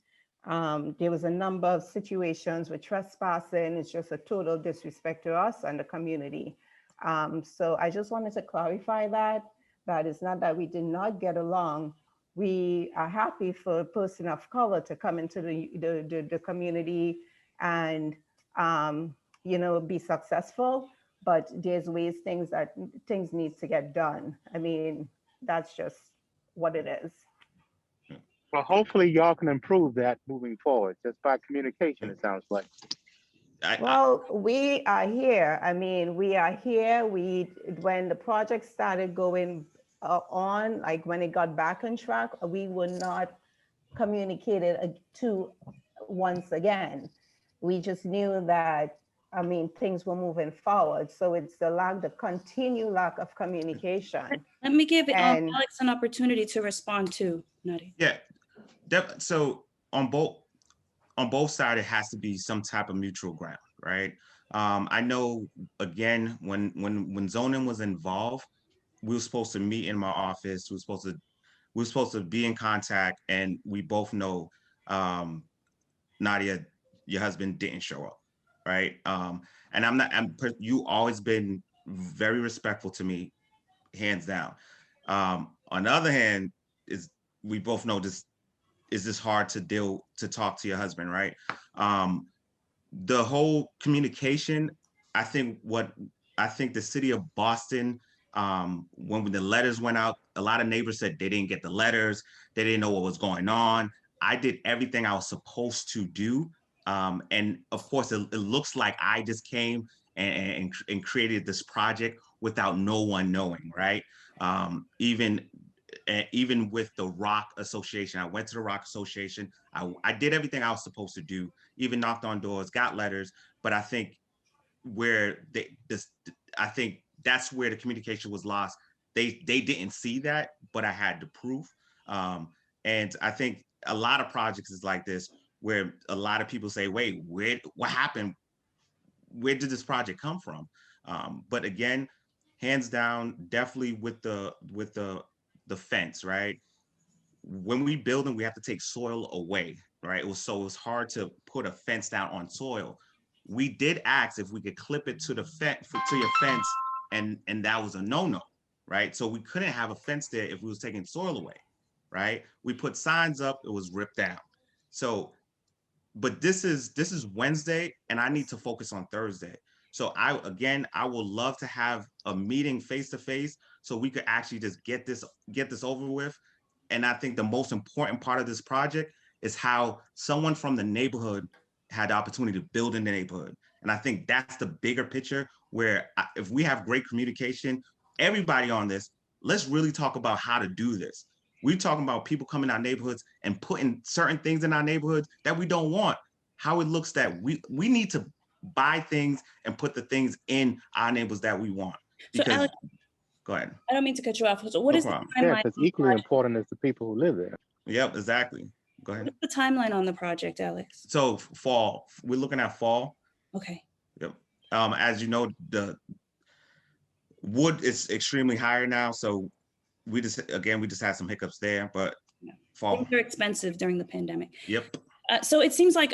There was a number of situations with trespassing. It's just a total disrespect to us and the community. So I just wanted to clarify that it's not that we did not get along. We are happy for a person of color to come into the community and be successful, but there's ways things need to get done. I mean, that's just what it is. Well, hopefully y'all can improve that moving forward, just by communication, it sounds like. Well, we are here. I mean, we are here. When the project started going on, like when it got back on track, we were not communicated to once again. We just knew that, I mean, things were moving forward. So it's the continued lack of communication. Let me give And- Alex an opportunity to respond to Nadia. Yeah, so on both sides, it has to be some type of mutual ground, right? I know, again, when zoning was involved, we were supposed to meet in my office. We were supposed to be in contact, and we both know Nadia, your husband, didn't show up, right? And you always been very respectful to me, hands down. On the other hand, we both know this is hard to talk to your husband, right? The whole communication, I think the city of Boston, when the letters went out, a lot of neighbors said they didn't get the letters, they didn't know what was going on. I did everything I was supposed to do. And of course, it looks like I just came and created this project without no one knowing, right? Even with the Rock Association, I went to the Rock Association. I did everything I was supposed to do, even knocked on doors, got letters. But I think I think that's where the communication was lost. They didn't see that, but I had the proof. And I think a lot of projects is like this, where a lot of people say, wait, what happened? Where did this project come from? But again, hands down, definitely with the fence, right? When we build them, we have to take soil away, right? It was hard to put a fence down on soil. We did ask if we could clip it to your fence, and that was a no-no, right? So we couldn't have a fence there if we was taking soil away, right? We put signs up, it was ripped down. So, but this is Wednesday, and I need to focus on Thursday. So I would love to have a meeting face to face so we could actually just get this over with. And I think the most important part of this project is how someone from the neighborhood had the opportunity to build in the neighborhood. And I think that's the bigger picture, where if we have great communication, everybody on this, let's really talk about how to do this. We're talking about people coming in our neighborhoods and putting certain things in our neighborhoods that we don't want. How it looks that we need to buy things and put the things in our neighborhoods that we want. Because, so Alex, go ahead. I don't mean to cut you off. So what is the timeline? Yeah, it's equally important as the people who live there. Yep, exactly. Go ahead. What's the timeline on the project, Alex? So fall, we're looking at fall. Okay. Yep. As you know, the wood is extremely higher now. So we just had some hiccups there, but fall. Things are expensive during the pandemic. Yep. So it seems like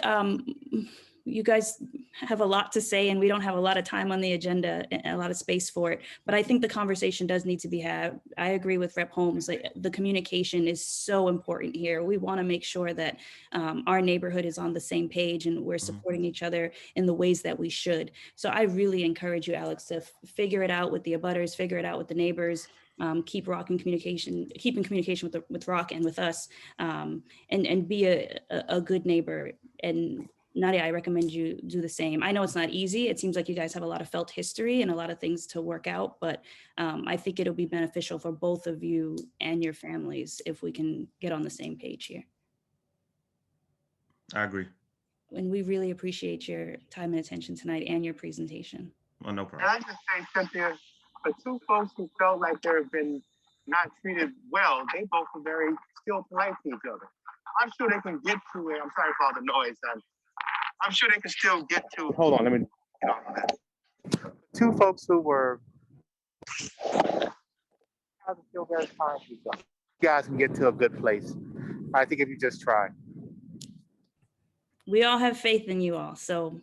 you guys have a lot to say, and we don't have a lot of time on the agenda and a lot of space for it. But I think the conversation does need to be had. I agree with Rep. Holmes. Like, the communication is so important here. We want to make sure that our neighborhood is on the same page and we're supporting each other in the ways that we should. So I really encourage you, Alex, to figure it out with the abutters, figure it out with the neighbors. Keep keep in communication with Rock and with us, and be a good neighbor. And Nadia, I recommend you do the same. I know it's not easy. It seems like you guys have a lot of felt history and a lot of things to work out, but I think it'll be beneficial for both of you and your families if we can get on the same page here. I agree. And we really appreciate your time and attention tonight and your presentation. Well, no problem. And I just say, Cynthia, the two folks who felt like they've been not treated well, they both were very still polite to each other. I'm sure they can get to it. I'm sorry for all the noise. I'm sure they can still get to. Hold on, let me get on that. Two folks who were still very kind to each other. You guys can get to a good place. I think if you just try. We all have faith in you all, so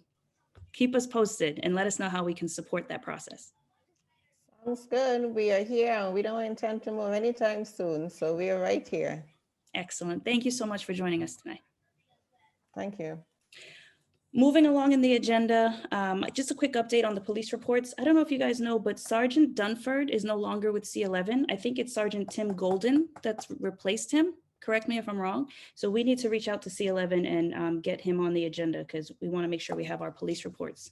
keep us posted and let us know how we can support that process. Sounds good. We are here and we don't intend to move anytime soon. So we are right here. Excellent. Thank you so much for joining us tonight. Thank you. Moving along in the agenda, just a quick update on the police reports. I don't know if you guys know, but Sergeant Dunford is no longer with C11. I think it's Sergeant Tim Golden that's replaced him. Correct me if I'm wrong. So we need to reach out to C11 and get him on the agenda because we want to make sure we have our police reports.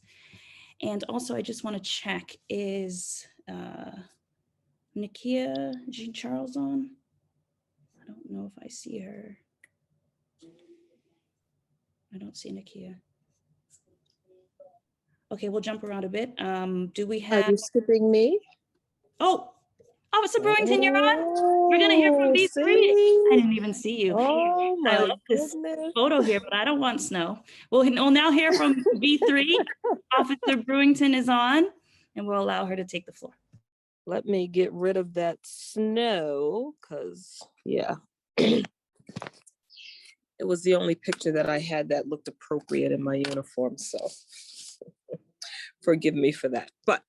And also, I just want to check, is Nakia Jean Charles on? I don't know if I see her. I don't see Nakia. Okay, we'll jump around a bit. Do we Are have, you skipping me? oh, Officer Brewington, you're on. We're gonna hear from Oh, V3. I see? didn't even see you. Oh I my love this goodness. photo here, but I don't want snow. We'll now hear from V3. Officer Brewington is on, and we'll allow her to take the floor. Let me get rid of that snow, because, yeah. It was the only picture that I had that looked appropriate in my uniform, so forgive me for that. But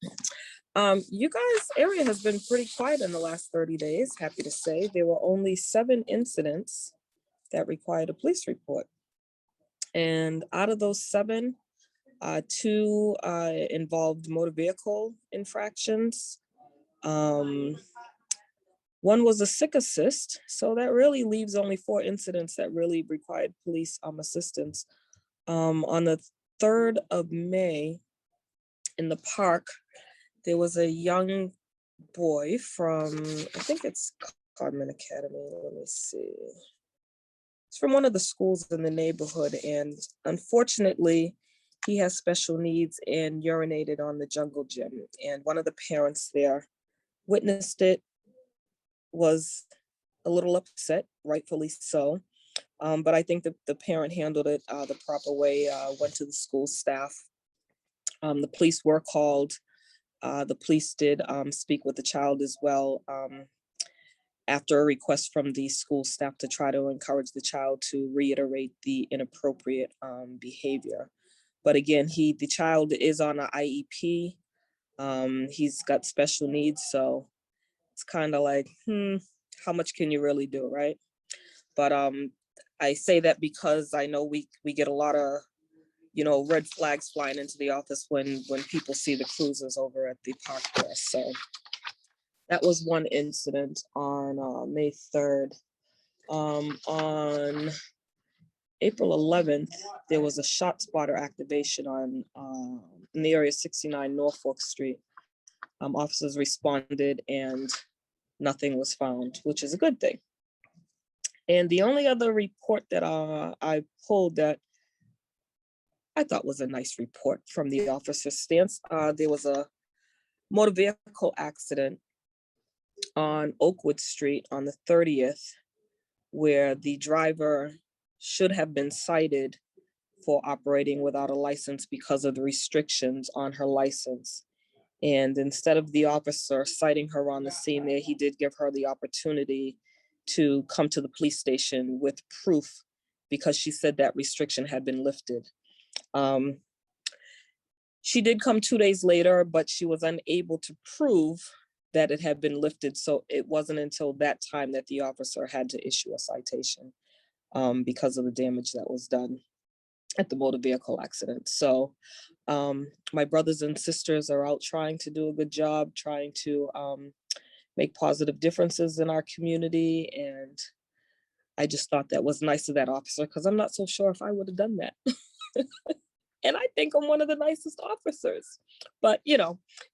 you guys' area has been pretty quiet in the last 30 days, happy to say. There were only 7 incidents that required a police report. And out of those 7, 2 involved motor vehicle infractions. One was a sick assist, so that really leaves only 4 incidents that really required police assistance. On the 3rd of May in the park, there was a young boy from, I think it's Codman Academy, let me see. It's from one of the schools in the neighborhood, and unfortunately, he has special needs and urinated on the jungle gym. And one of the parents there witnessed it, was a little upset, rightfully so. But I think that the parent handled it the proper way, went to the school staff. The police were called. The police did speak with the child as well after a request from the school staff to try to encourage the child to reiterate the inappropriate behavior. But again, the child is on an IEP. He's got special needs, so it's kind of like, how much can you really do, right? But I say that because I know we get a lot of, red flags flying into the office when people see the cruisers over at the park there. So that was one incident on May 3rd. On April 11th, there was a shot spotter activation on in the area 69 Norfolk Street. Officers responded and nothing was found, which is a good thing. And the only other report that I pulled that I thought was a nice report from the officer's stance, there was a motor vehicle accident on Oakwood Street on the 30th, where the driver should have been cited for operating without a license because of the restrictions on her license. And instead of the officer citing her on the scene there, he did give her the opportunity to come to the police station with proof because she said that restriction had been lifted. She did come 2 days later, but she was unable to prove that it had been lifted. So it wasn't until that time that the officer had to issue a citation because of the damage that was done at the motor vehicle accident. So my brothers and sisters are out trying to do a good job, trying to make positive differences in our community. And I just thought that was nice of that officer, because I'm not so sure if I would have done that. And I think I'm one of the nicest officers, but it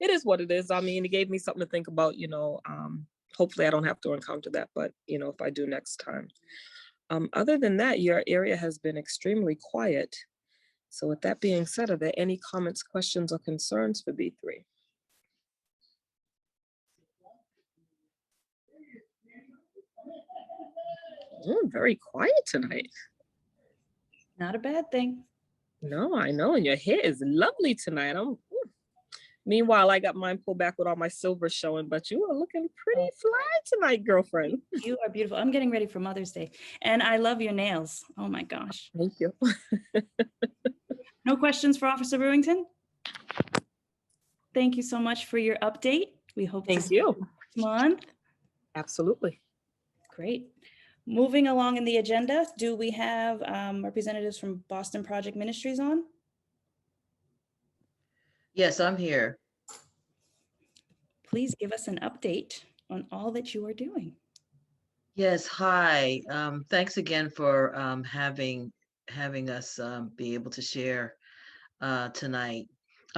is what it is. I mean, it gave me something to think about, hopefully I don't have to encounter that, but if I do next time. Other than that, your area has been extremely quiet. So with that being said, are there any comments, questions, or concerns for B3? Very quiet tonight. Not a bad thing. No, I know, and your hair is lovely tonight. Meanwhile, I got mine pulled back with all my silver showing, but you are looking pretty fly tonight, girlfriend. You are beautiful. I'm getting ready for Mother's Day, and I love your nails. Oh my gosh. Thank you. No questions for Officer Brewington? Thank you so much for your update. We hope to see you next month. Absolutely. Great. Moving along in the agenda, do we have representatives from Boston Project Ministries on? Yes, I'm here. Please give us an update on all that you are doing. Yes, hi. Thanks again for having us be able to share tonight.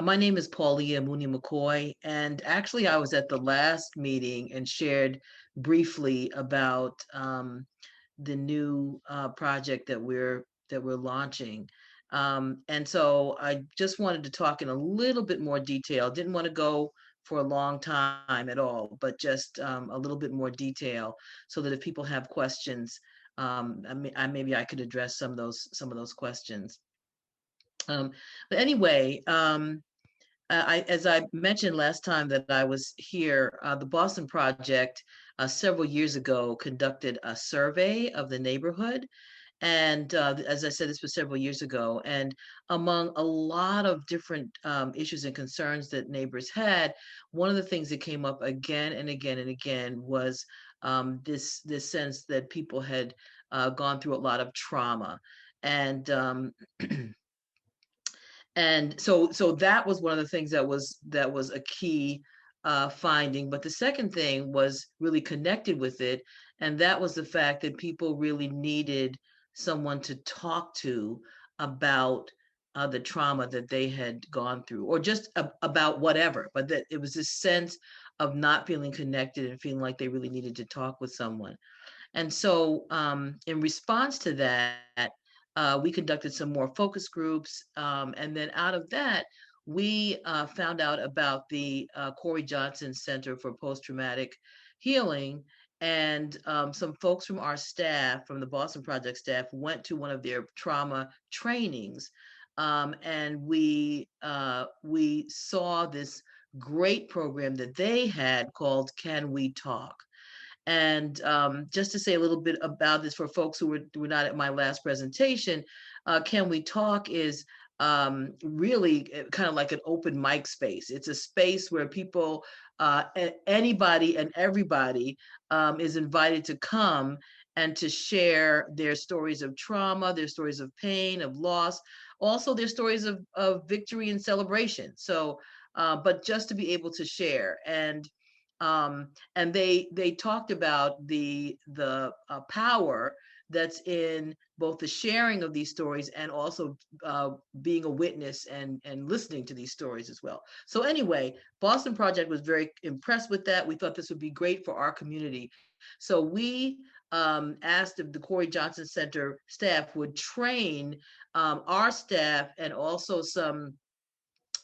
My name is Paulea Mooney-McCoy, and actually I was at the last meeting and shared briefly about the new project that we're we're launching. And so I just wanted to talk in a little bit more detail. Didn't want to go for a long time at all, but just a little bit more detail so that if people have questions, maybe I could address some of those questions. But anyway, as I mentioned last time that I was here, the Boston Project several years ago conducted a survey of the neighborhood. And as I said, this was several years ago. And among a lot of different issues and concerns that neighbors had, one of the things that came up again and again and again was this sense that people had gone through a lot of trauma. And and so that was one of the things that was a key finding. But the second thing was really connected with it, and that was the fact that people really needed someone to talk to about the trauma that they had gone through, or just about whatever, but that it was this sense of not feeling connected and feeling like they really needed to talk with someone. And so in response to that, we conducted some more focus groups. And then out of that, we found out about the Corey Johnson Center for Post-Traumatic Healing. And some folks from our staff, from the Boston Project staff, went to one of their trauma trainings. And we saw this great program that they had called Can We Talk? And just to say a little bit about this for folks who were not at my last presentation, Can We Talk is really kind of like an open mic space. It's a space where people, anybody and everybody is invited to come and to share their stories of trauma, their stories of pain, of loss, also their stories of victory and celebration. So, but just to be able to share. And they talked about the power that's in both the sharing of these stories and also being a witness and listening to these stories as well. So anyway, Boston Project was very impressed with that. We thought this would be great for our community. So we asked if the Corey Johnson Center staff would train our staff and also some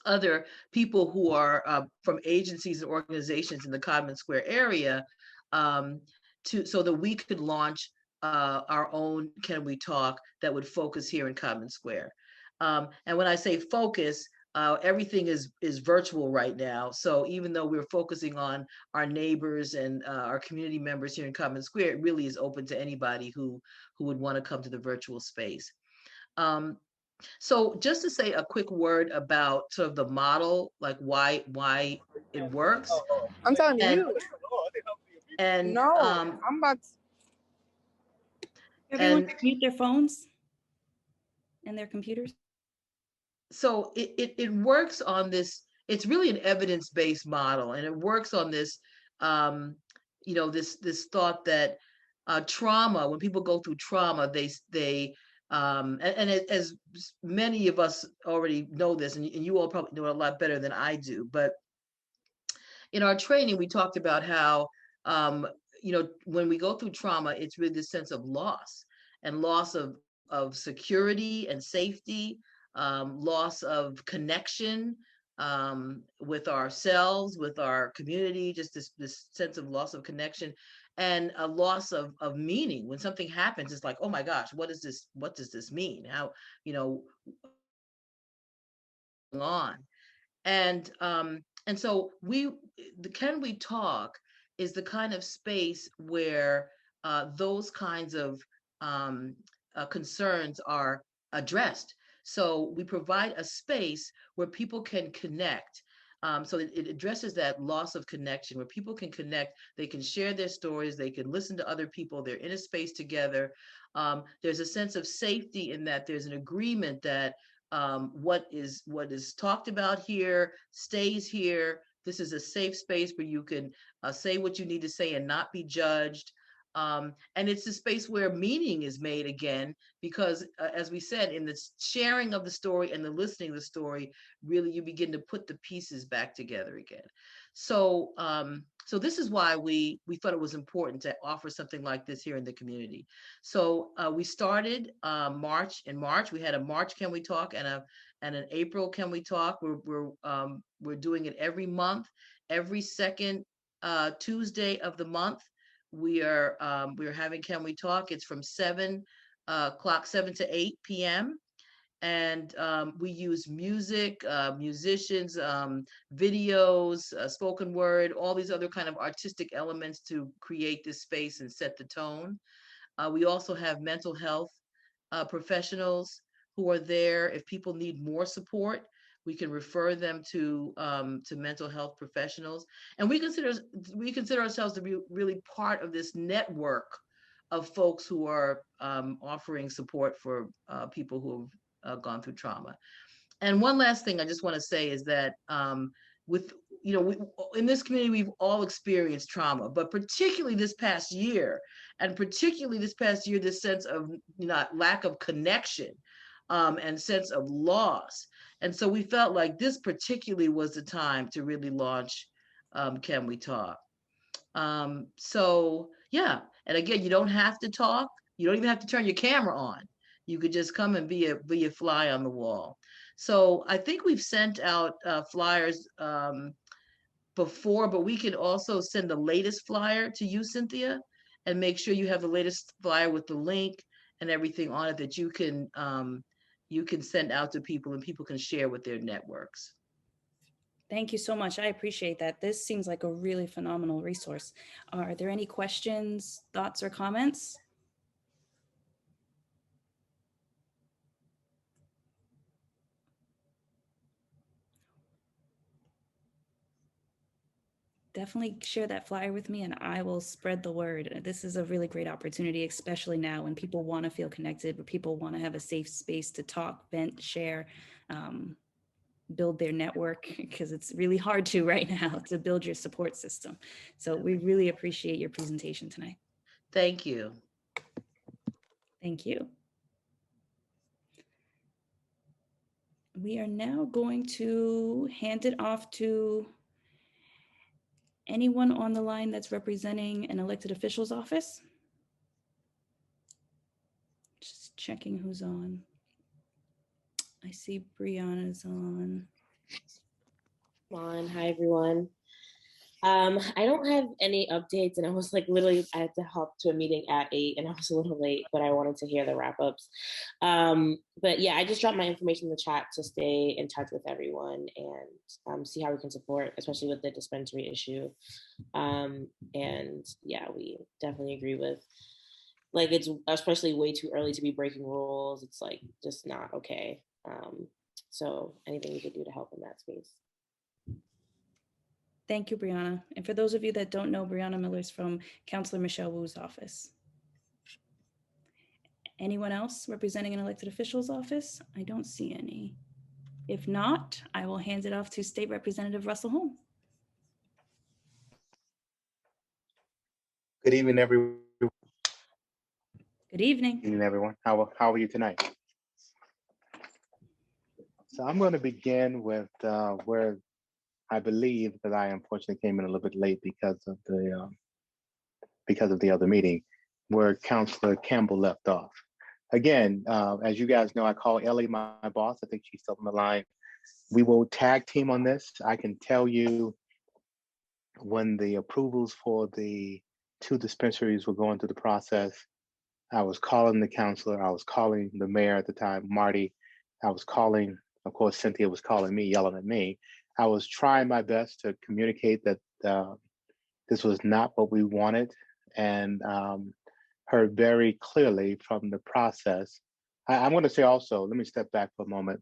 other people who are from agencies and organizations in the Codman Square area, so that we could launch our own Can We Talk that would focus here in Codman Square. And when I say focus, everything is virtual right now. So even though we're focusing on our neighbors and our community members here in Codman Square, it really is open to anybody who would want to come to the virtual space. So just to say a quick word about sort of the model, like why it works. I'm telling you. And no, I'm about to... Everyone mute their phones and their computers. So it works on this, it's really an evidence-based model, and it works on this, this thought that trauma, when people go through trauma, they as many of us already know this, and you all probably know it a lot better than I do, but in our training, we talked about how, when we go through trauma, it's really this sense of loss, and loss of security and safety, loss of connection with ourselves, with our community, just this sense of loss of connection. And a loss of meaning. When something happens, it's like, oh my gosh, what is this? What does this mean? How, on. And so the Can We Talk is the kind of space where those kinds of concerns are addressed. So we provide a space where people can connect. So it addresses that loss of connection, where people can connect, they can share their stories, they can listen to other people, they're in a space together. There's a sense of safety in that there's an agreement that what is talked about here stays here. This is a safe space where you can say what you need to say and not be judged. And it's a space where meaning is made again, because as we said, in the sharing of the story and the listening of the story, really you begin to put the pieces back together again. So so this is why we thought it was important to offer something like this here in the community. So we started in March. We had a March Can We Talk and an April Can We Talk. We're doing it every month, every second Tuesday of the month. We're having Can We Talk? It's from 7 to 8 p.m. And we use music, musicians, videos, spoken word, all these other kind of artistic elements to create this space and set the tone. We also have mental health professionals who are there. If people need more support, we can refer them to mental health professionals. And we consider ourselves to be really part of this network of folks who are offering support for people who have gone through trauma. And one last thing I just want to say is that in this community, we've all experienced trauma, but particularly this past year, this sense of lack of connection and sense of loss. And so we felt like this particularly was the time to really launch Can We Talk? So yeah, and again, you don't have to talk. You don't even have to turn your camera on. You could just come and be a fly on the wall. So I think we've sent out flyers before, but we could also send the latest flyer to you, Cynthia, and make sure you have the latest flyer with the link and everything on it that you can send out to people and people can share with their networks. Thank you so much. I appreciate that. This seems like a really phenomenal resource. Are there any questions, thoughts, or comments? Definitely share that flyer with me and I will spread the word. This is a really great opportunity, especially now when people want to feel connected, but people want to have a safe space to talk, vent, share, build their network, because it's really hard to right now to build your support system. So we really appreciate your presentation tonight. Thank you. Thank you. We are now going to hand it off to anyone on the line that's representing an elected official's office. Just checking who's on. I see Brianna's on. Hi everyone. I don't have any updates, and I was like literally I had to hop to a meeting at 8 and I was a little late, but I wanted to hear the wrap-ups. But yeah, I just dropped my information in the chat to stay in touch with everyone and see how we can support, especially with the dispensary issue. And yeah, we definitely agree with, like, it's especially way too early to be breaking rules. It's like just not okay. So anything we could do to help in that space. Thank you, Brianna. And for those of you that don't know, Brianna Miller's from Councilor Michelle Wu's office. Anyone else representing an elected official's office? I don't see any. If not, I will hand it off to State Representative Russell Holmes. Good evening, everyone. Good evening. Good evening, everyone. How are you tonight? So I'm going to begin with where I believe that I unfortunately came in a little bit late because of the other meeting, where Councilor Campbell left off. Again, as you guys know, I call Ellie my boss. I think she's still on the line. We will tag team on this. I can tell you when the approvals for the 2 dispensaries were going through the process, I was calling the councilor, I was calling the mayor at the time, Marty, I was calling, of course, Cynthia was calling me, yelling at me. I was trying my best to communicate that this was not what we wanted, and heard very clearly from the process. I'm going to say also, let me step back for a moment,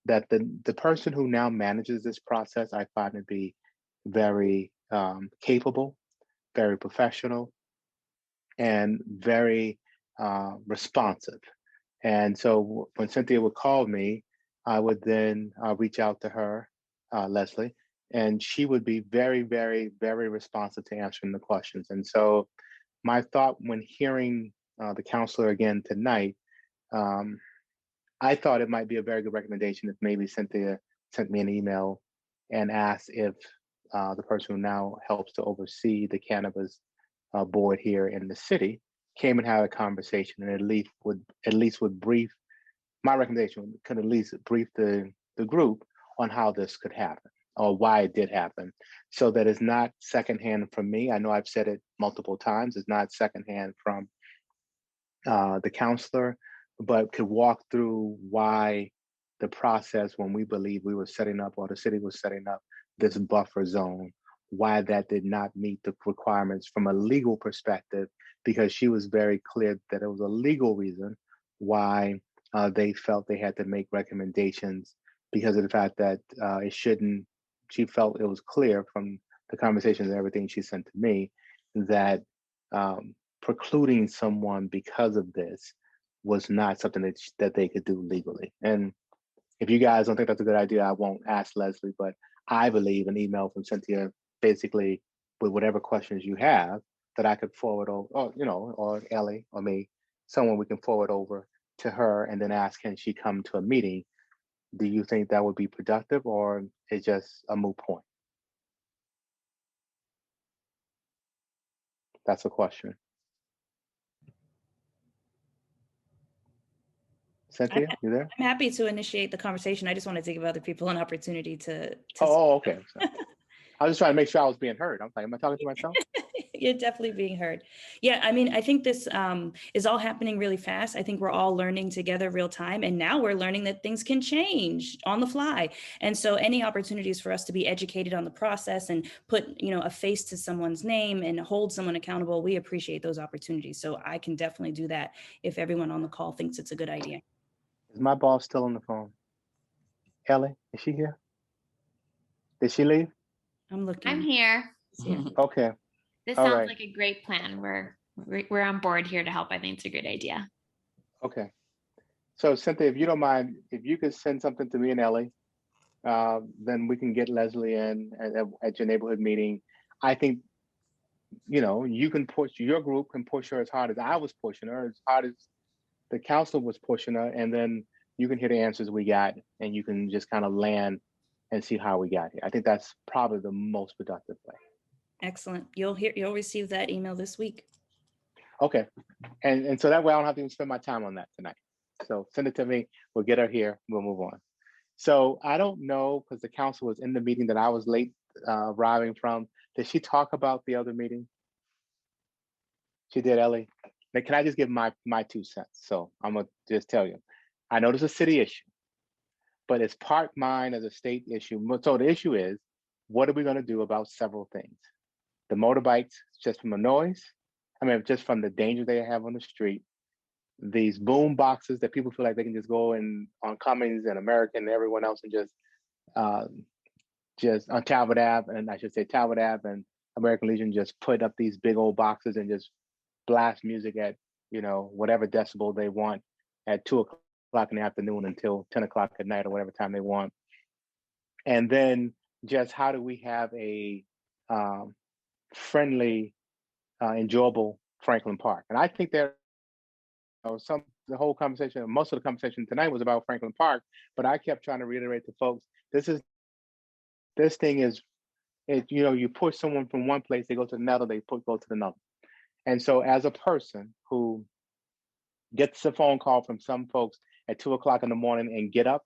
that the person who now manages this process, I find to be very capable, very professional, and very responsive. And so when Cynthia would call me, I would then reach out to her, Leslie, and she would be very, very, very responsive to answering the questions. And so my thought when hearing the counselor again tonight, I thought it might be a very good recommendation if maybe Cynthia sent me an email and asked if the person who now helps to oversee the cannabis board here in the city came and had a conversation and at least would brief, my recommendation could at least brief the group on how this could happen or why it did happen, so that it's not secondhand from me. I know I've said it multiple times, it's not secondhand from the counselor, but could walk through why the process when we believe we were setting up or the city was setting up this buffer zone, why that did not meet the requirements from a legal perspective, because she was very clear that it was a legal reason why they felt they had to make recommendations because of the fact that it shouldn't, she felt it was clear from the conversations and everything she sent to me that precluding someone because of this was not something that they could do legally. And if you guys don't think that's a good idea, I won't ask Leslie, but I believe an email from Cynthia, basically with whatever questions you have that I could forward over, or, or Ellie or me, someone we can forward over to her and then ask, can she come to a meeting? Do you think that would be productive or it's just a moot point? That's a question. Cynthia, you there? I'm happy to initiate the conversation. I just wanted to give other people an opportunity to Oh, okay. So, I was just trying to make sure I was being heard. I was like, am I talking to myself? You're definitely being heard. Yeah, I mean, I think this is all happening really fast. I think we're all learning together real time. And now we're learning that things can change on the fly. And so any opportunities for us to be educated on the process and put, a face to someone's name and hold someone accountable, we appreciate those opportunities. So I can definitely do that if everyone on the call thinks it's a good idea. Is my boss still on the phone? Ellie, is she here? Did she leave? I'm looking. I'm here. Okay. This All sounds right. like a great plan. We're on board here to help. I think it's a good idea. Okay. So Cynthia, if you don't mind, if you could send something to me and Ellie, then we can get Leslie in at your neighborhood meeting. I think, you can push, your group can push her as hard as I was pushing her, as hard as the council was pushing her, and then you can hear the answers we got and you can just kind of land and see how we got here. I think that's probably the most productive way. Excellent. You'll receive that email this week. Okay. And so that way I don't have to even spend my time on that tonight. So send it to me, we'll get her here, we'll move on. So I don't know, because the council was in the meeting that I was late arriving from. Did she talk about the other meeting? She did, Ellie? Now, can I just give my 2 cents? So I'm gonna just tell you, I know there's a city issue, but it's part mine as a state issue. So the issue is, what are we gonna do about several things? The motorbikes, just from the noise, just from the danger they have on the street, these boom boxes that people feel like they can just go in on Cummings and American and everyone else and just on Talbot Ave, and I should say Talbot Ave and American Legion just put up these big old boxes and just blast music at, whatever decibel they want at 2 o'clock in the afternoon until 10 o'clock at night or whatever time they want. And then just how do we have a friendly, enjoyable Franklin Park? And I think there, the whole conversation, most of the conversation tonight was about Franklin Park, but I kept trying to reiterate to folks, this thing is, you push someone from one place, they go to another, go to another. And so as a person who gets a phone call from some folks at 2 o'clock in the morning and get up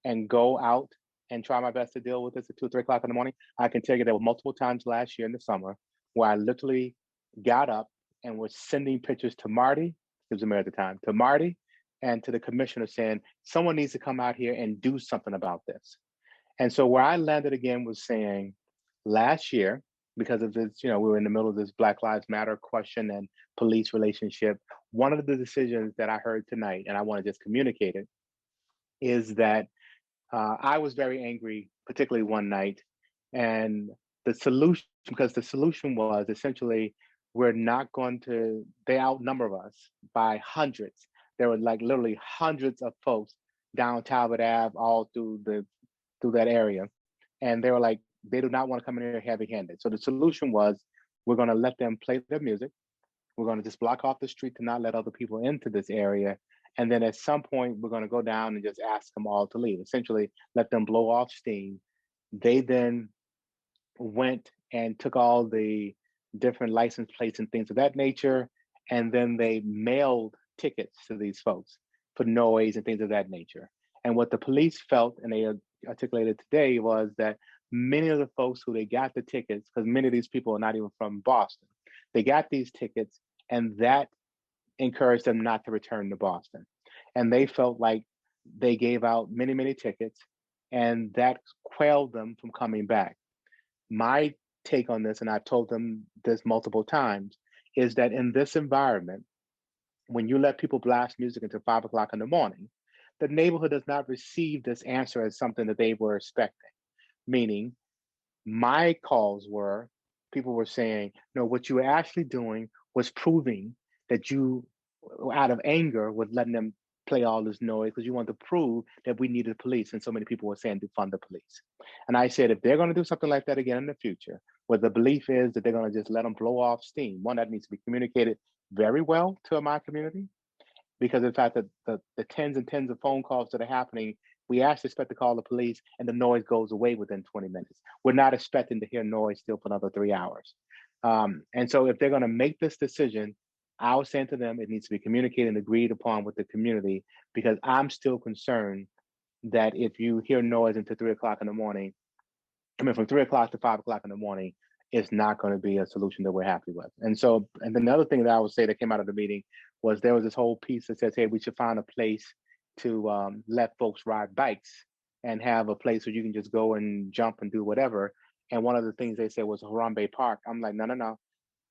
and go out and try my best to deal with this at 2, 3 o'clock in the morning, I can tell you there were multiple times last year in the summer where I literally got up and was sending pictures to Marty, he was the mayor at the time, to Marty and to the commissioner saying, someone needs to come out here and do something about this. And so where I landed again was saying, last year, because of this, we were in the middle of this Black Lives Matter question and police relationship, one of the decisions that I heard tonight, and I want to just communicate it, is that I was very angry, particularly one night, and the solution was essentially, they outnumber us by hundreds. There were like literally hundreds of folks down Talbot Ave, all through that area. And they were like, they do not want to come in here heavy-handed. So the solution was, we're going to let them play their music. We're going to just block off the street to not let other people into this area. And then at some point, we're going to go down and just ask them all to leave, essentially let them blow off steam. They then went and took all the different license plates and things of that nature. And then they mailed tickets to these folks for noise and things of that nature. And what the police felt, and they articulated today, was that many of the folks who they got the tickets, because many of these people are not even from Boston, they got these tickets, and that encouraged them not to return to Boston. And they felt like they gave out many, many tickets, and that quelled them from coming back. My take on this, and I've told them this multiple times, is that in this environment, when you let people blast music until 5 o'clock in the morning, the neighborhood does not receive this answer as something that they were expecting. Meaning, my calls were, people were saying, no, what you were actually doing was proving that you, out of anger, was letting them play all this noise because you want to prove that we needed police. And so many people were saying defund the police. And I said, if they're going to do something like that again in the future, where the belief is that they're going to just let them blow off steam, one, that needs to be communicated very well to my community, because in fact, the tens and tens of phone calls that are happening, we actually expect to call the police and the noise goes away within 20 minutes. We're not expecting to hear noise still for another 3 hours. And so if they're going to make this decision, I was saying to them, it needs to be communicated and agreed upon with the community, because I'm still concerned that if you hear noise until 3 o'clock in the morning, from 3 o'clock to 5 o'clock in the morning, it's not going to be a solution that we're happy with. And so, and then the other thing that I would say that came out of the meeting was there was this whole piece that says, hey, we should find a place to let folks ride bikes and have a place where you can just go and jump and do whatever. And one of the things they said was Harambe Park. I'm like, no.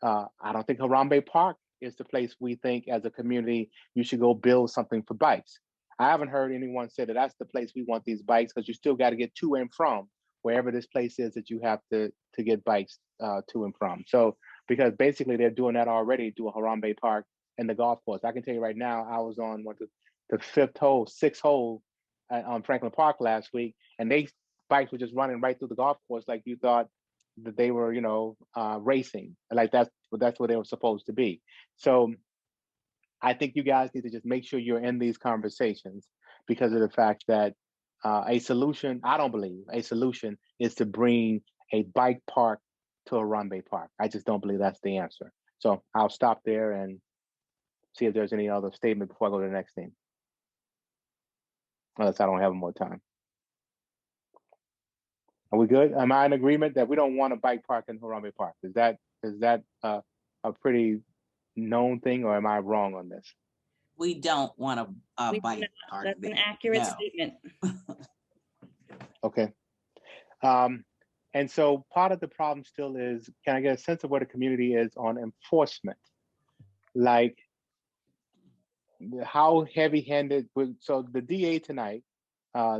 I don't think Harambe Park is the place we think as a community you should go build something for bikes. I haven't heard anyone say that that's the place we want these bikes, because you still got to get to and from wherever this place is that you have to get bikes to and from. So, because basically they're doing that already, doing Harambe Park and the golf course. I can tell you right now, I was on the sixth hole on Franklin Park last week, and they bikes were just running right through the golf course like you thought that they were, racing. Like that's what they were supposed to be. So I think you guys need to just make sure you're in these conversations, because of the fact that a solution, I don't believe a solution is to bring a bike park to Harambe Park. I just don't believe that's the answer. So I'll stop there and see if there's any other statement before I go to the next thing. Unless I don't have more time. Are we good? Am I in agreement that we don't want a bike park in Harambe Park? Is that a pretty known thing, or am I wrong on this? We don't want a bike park. That's an accurate statement. Okay. And so part of the problem still is, can I get a sense of where the community is on enforcement? Like, how heavy-handed? So the DA tonight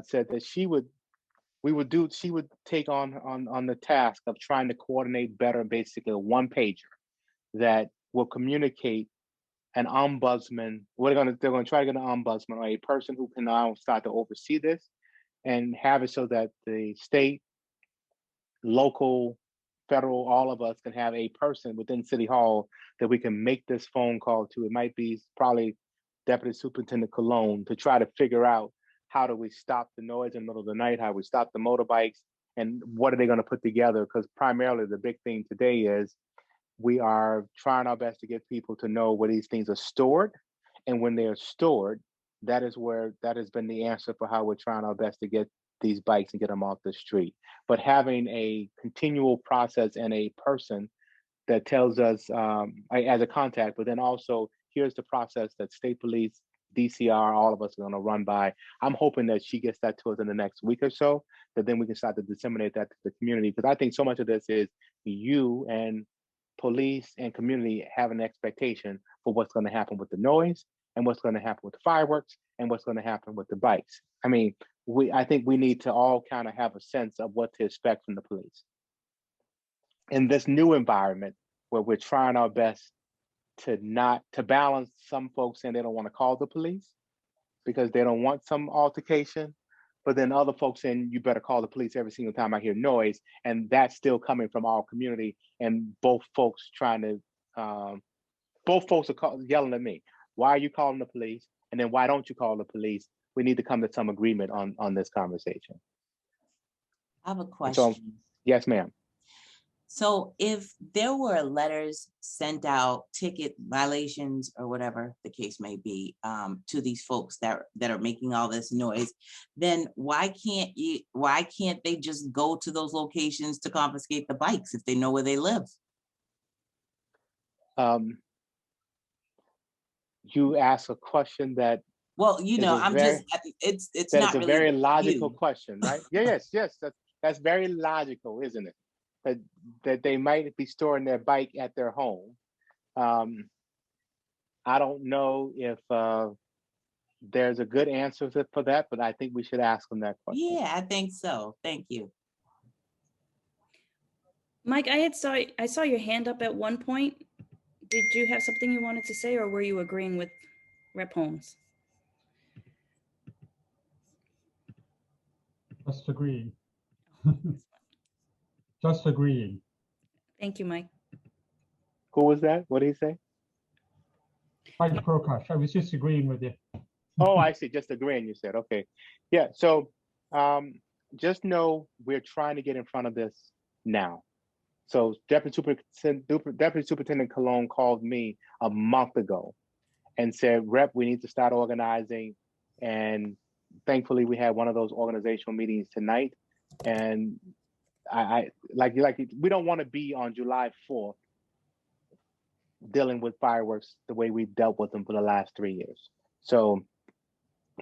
said that she would take on the task of trying to coordinate better, basically a one-pager that will communicate an ombudsman. They're going to try to get an ombudsman, or a person who can now start to oversee this and have it so that the state, local, federal, all of us can have a person within City Hall that we can make this phone call to. It might be probably Deputy Superintendent Cologne, to try to figure out how do we stop the noise in the middle of the night, how we stop the motorbikes, and what are they going to put together? Because primarily the big thing today is we are trying our best to get people to know where these things are stored. And when they are stored, that has been the answer for how we're trying our best to get these bikes and get them off the street. But having a continual process and a person that tells us as a contact, but then also here's the process that state police, DCR, all of us are going to run by. I'm hoping that she gets that to us in the next week or so, that then we can start to disseminate that to the community. Because I think so much of this is you and police and community have an expectation for what's going to happen with the noise, and what's going to happen with the fireworks, and what's going to happen with the bikes. I mean, I think we need to all kind of have a sense of what to expect from the police. In this new environment where we're trying our best to balance some folks saying they don't want to call the police because they don't want some altercation, but then other folks saying you better call the police every single time I hear noise, and that's still coming from our community, and both folks trying to both folks are yelling at me. Why are you calling the police? And then why don't you call the police? We need to come to some agreement on this conversation. I have a And question. so, yes, ma'am. So if there were letters sent out, ticket violations or whatever the case may be, to these folks that are making all this noise, then why can't they just go to those locations to confiscate the bikes if they know where they live? You ask a question that, well, you know, I'm just, it's not a really very logical you. question, right? Yes, that's very logical, isn't it? That they might be storing their bike at their home. I don't know if there's a good answer for that, but I think we should ask them that question. Yeah, I think so. Thank you. Mike, I saw your hand up at one point. Did you have something you wanted to say, or were you agreeing with Rep. Holmes? Just agreeing. Just agreeing. Thank you, Mike. Who was that? What did he say? Mike Prakash, I was just agreeing with you. Oh, I see. Just agreeing, you said. Okay. Yeah. So just know we're trying to get in front of this now. So Deputy Superintendent Cologne called me a month ago and said, Rep, we need to start organizing. And thankfully, we had one of those organizational meetings tonight. And I we don't want to be on July 4th dealing with fireworks the way we've dealt with them for the last 3 years. So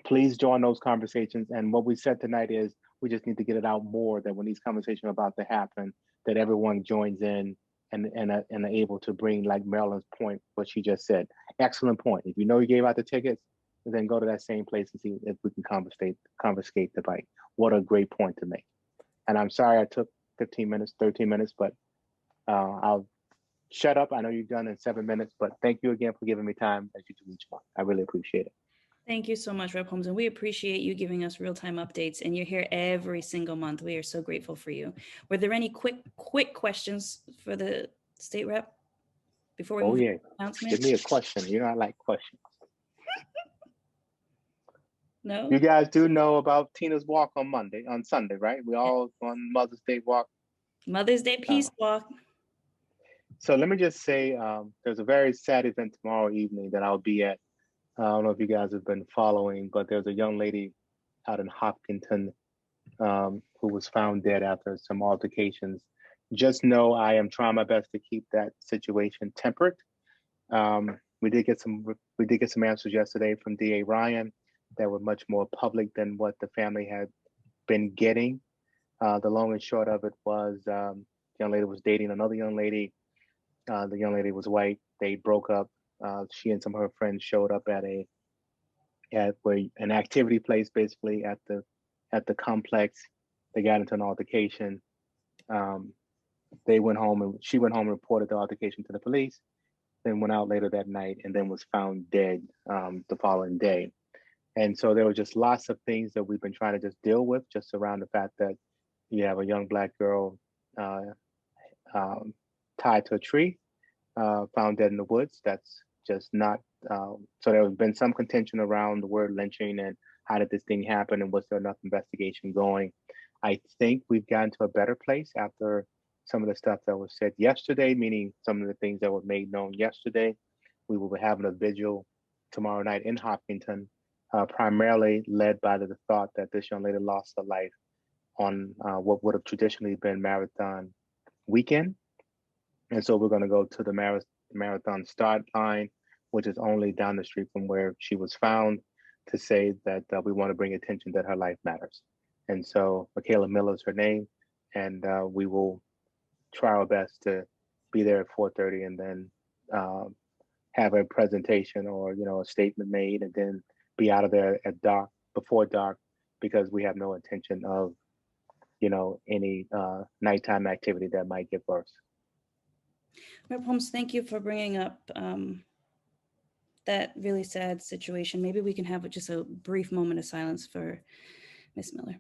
please join those conversations. And what we said tonight is we just need to get it out more, that when these conversations are about to happen, that everyone joins in and are able to bring, like Marilyn's point, what she just said. Excellent point. If you know you gave out the tickets, then go to that same place and see if we can confiscate the bike. What a great point to make. And I'm sorry I took 15 minutes, 13 minutes, but I'll shut up. I know you're done in 7 minutes, but thank you again for giving me time as you do each month. I really appreciate it. Thank you so much, Rep. Holmes, and we appreciate you giving us real-time updates, and you're here every single month. We are so grateful for you. Were there any quick questions for the state rep before we move to the announcement? Give me a question. You know I like questions. No? You guys do know about Tina's walk on Sunday, right? We all on Mother's Day walk. Mother's Day Peace Walk. So let me just say, there's a very sad event tomorrow evening that I'll be at. I don't know if you guys have been following, but there's a young lady out in Hopkinton who was found dead after some altercations. Just know I am trying my best to keep that situation tempered. We did get some answers yesterday from DA Ryan that were much more public than what the family had been getting. The long and short of it was, the young lady was dating another young lady. The young lady was white. They broke up. She and some of her friends showed up at an activity place, basically at the complex. They got into an altercation. They went home, and she went home and reported the altercation to the police. Then went out later that night, and then was found dead the following day. And so there were just lots of things that we've been trying to just deal with, just around the fact that you have a young Black girl tied to a tree, found dead in the woods. That's just not, so there has been some contention around the word lynching and how did this thing happen and was there enough investigation going. I think we've gotten to a better place after some of the stuff that was said yesterday, meaning some of the things that were made known yesterday. We will be having a vigil tomorrow night in Hopkinton, primarily led by the thought that this young lady lost her life on what would have traditionally been marathon weekend. And so we're going to go to the marathon start line, which is only down the street from where she was found, to say that we want to bring attention that her life matters. And so Michaela Miller is her name, and we will try our best to be there at 4:30 and then have a presentation or a statement made, and then be out of there at dark, before dark, because we have no intention of any nighttime activity that might get worse. Rep. Holmes, thank you for bringing up that really sad situation. Maybe we can have just a brief moment of silence for Ms. Miller.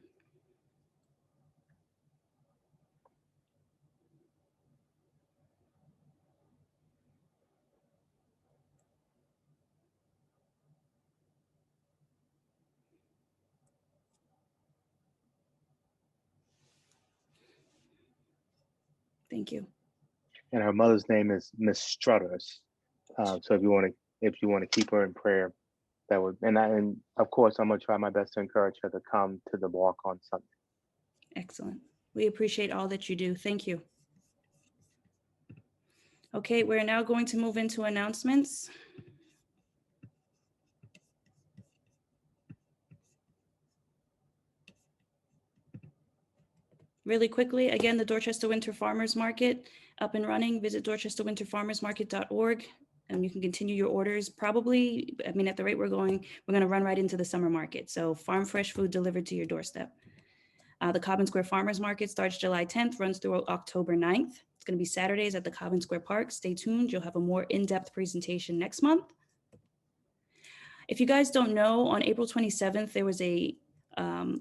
Thank you. And her mother's name is Miss Struthers. So if you want to keep her in prayer, that would, and of course, I'm gonna try my best to encourage her to come to the walk on Sunday. Excellent. We appreciate all that you do. Thank you. Okay, we're now going to move into announcements. Really quickly, again, the Dorchester Winter Farmers Market up and running. Visit dorchesterwinterfarmersmarket.org. And you can continue your orders probably, I mean, at the rate we're going to run right into the summer market. So farm fresh food delivered to your doorstep. The Codman Square Farmers Market starts July 10th, runs through October 9th. It's going to be Saturdays at the Codman Square Park. Stay tuned. You'll have a more in-depth presentation next month. If you guys don't know, on April 27th, there was a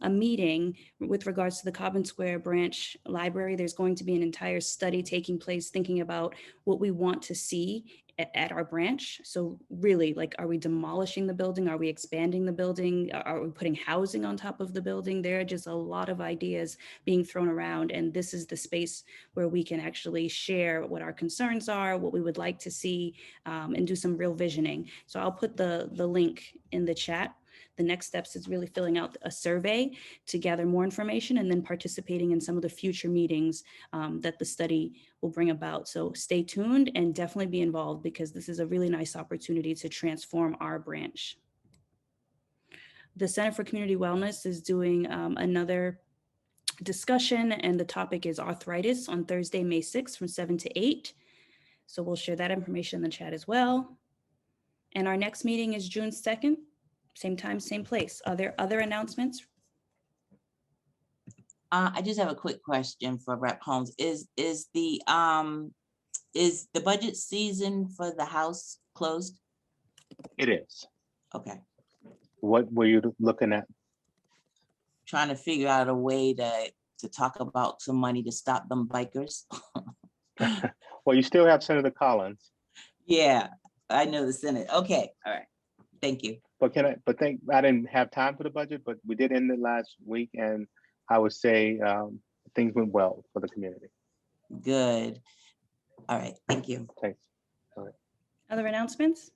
meeting with regards to the Codman Square branch library. There's going to be an entire study taking place thinking about what we want to see at our branch. So really, like, are we demolishing the building? Are we expanding the building? Are we putting housing on top of the building? There are just a lot of ideas being thrown around, and this is the space where we can actually share what our concerns are, what we would like to see, and do some real visioning. So I'll put the link in the chat. The next steps is really filling out a survey to gather more information and then participating in some of the future meetings that the study will bring about. So stay tuned and definitely be involved, because this is a really nice opportunity to transform our branch. The Center for Community Wellness is doing another discussion, and the topic is arthritis on Thursday, May 6th from 7 to 8. So we'll share that information in the chat as well. And our next meeting is June 2nd. Same time, same place. Are there other announcements? I just have a quick question for Rep. Holmes. Is the budget season for the House closed? It is. Okay. What were you looking at? Trying to figure out a way to talk about some money to stop them bikers. Well, you still have Senator Collins. Yeah, I know the Senate. Okay, all right. Thank you. But I didn't have time for the budget, but we did end it last week, and I would say things went well for the community. Good. All right. Thank you. Thanks. All right. Other announcements?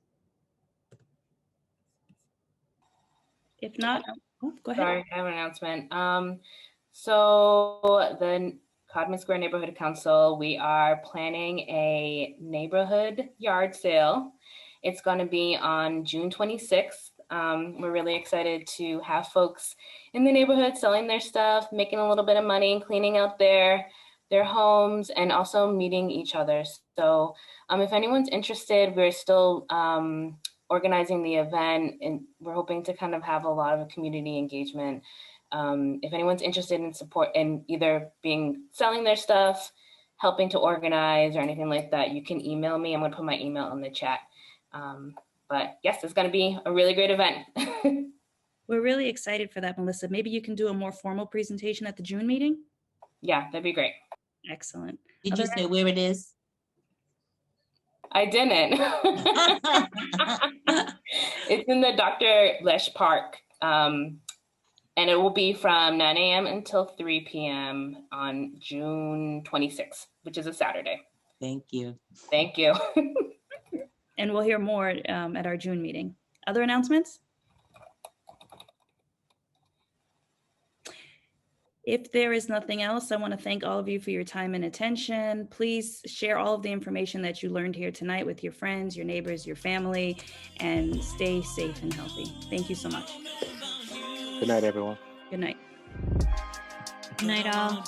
If not, oh, go ahead. Sorry, I have an announcement. So the Codman Square Neighborhood Council, we are planning a neighborhood yard sale. It's going to be on June 26th. We're really excited to have folks in the neighborhood selling their stuff, making a little bit of money, cleaning out their homes, and also meeting each other. So if anyone's interested, we're still organizing the event, and we're hoping to kind of have a lot of community engagement. If anyone's interested in support in either selling their stuff, helping to organize, or anything like that, you can email me. I'm going to put my email in the chat. But yes, it's going to be a really great event. We're really excited for that, Melissa. Maybe you can do a more formal presentation at the June meeting? Yeah, that'd be great. Excellent. Did you say where it is? I didn't. It's in the Dr. Loesch Park. And it will be from 9 a.m. until 3 p.m. on June 26th, which is a Saturday. Thank you. Thank you. And we'll hear more at our June meeting. Other announcements? If there is nothing else, I want to thank all of you for your time and attention. Please share all of the information that you learned here tonight with your friends, your neighbors, your family, and stay safe and healthy. Thank you so much. Good night, everyone. Good night. Good night, all.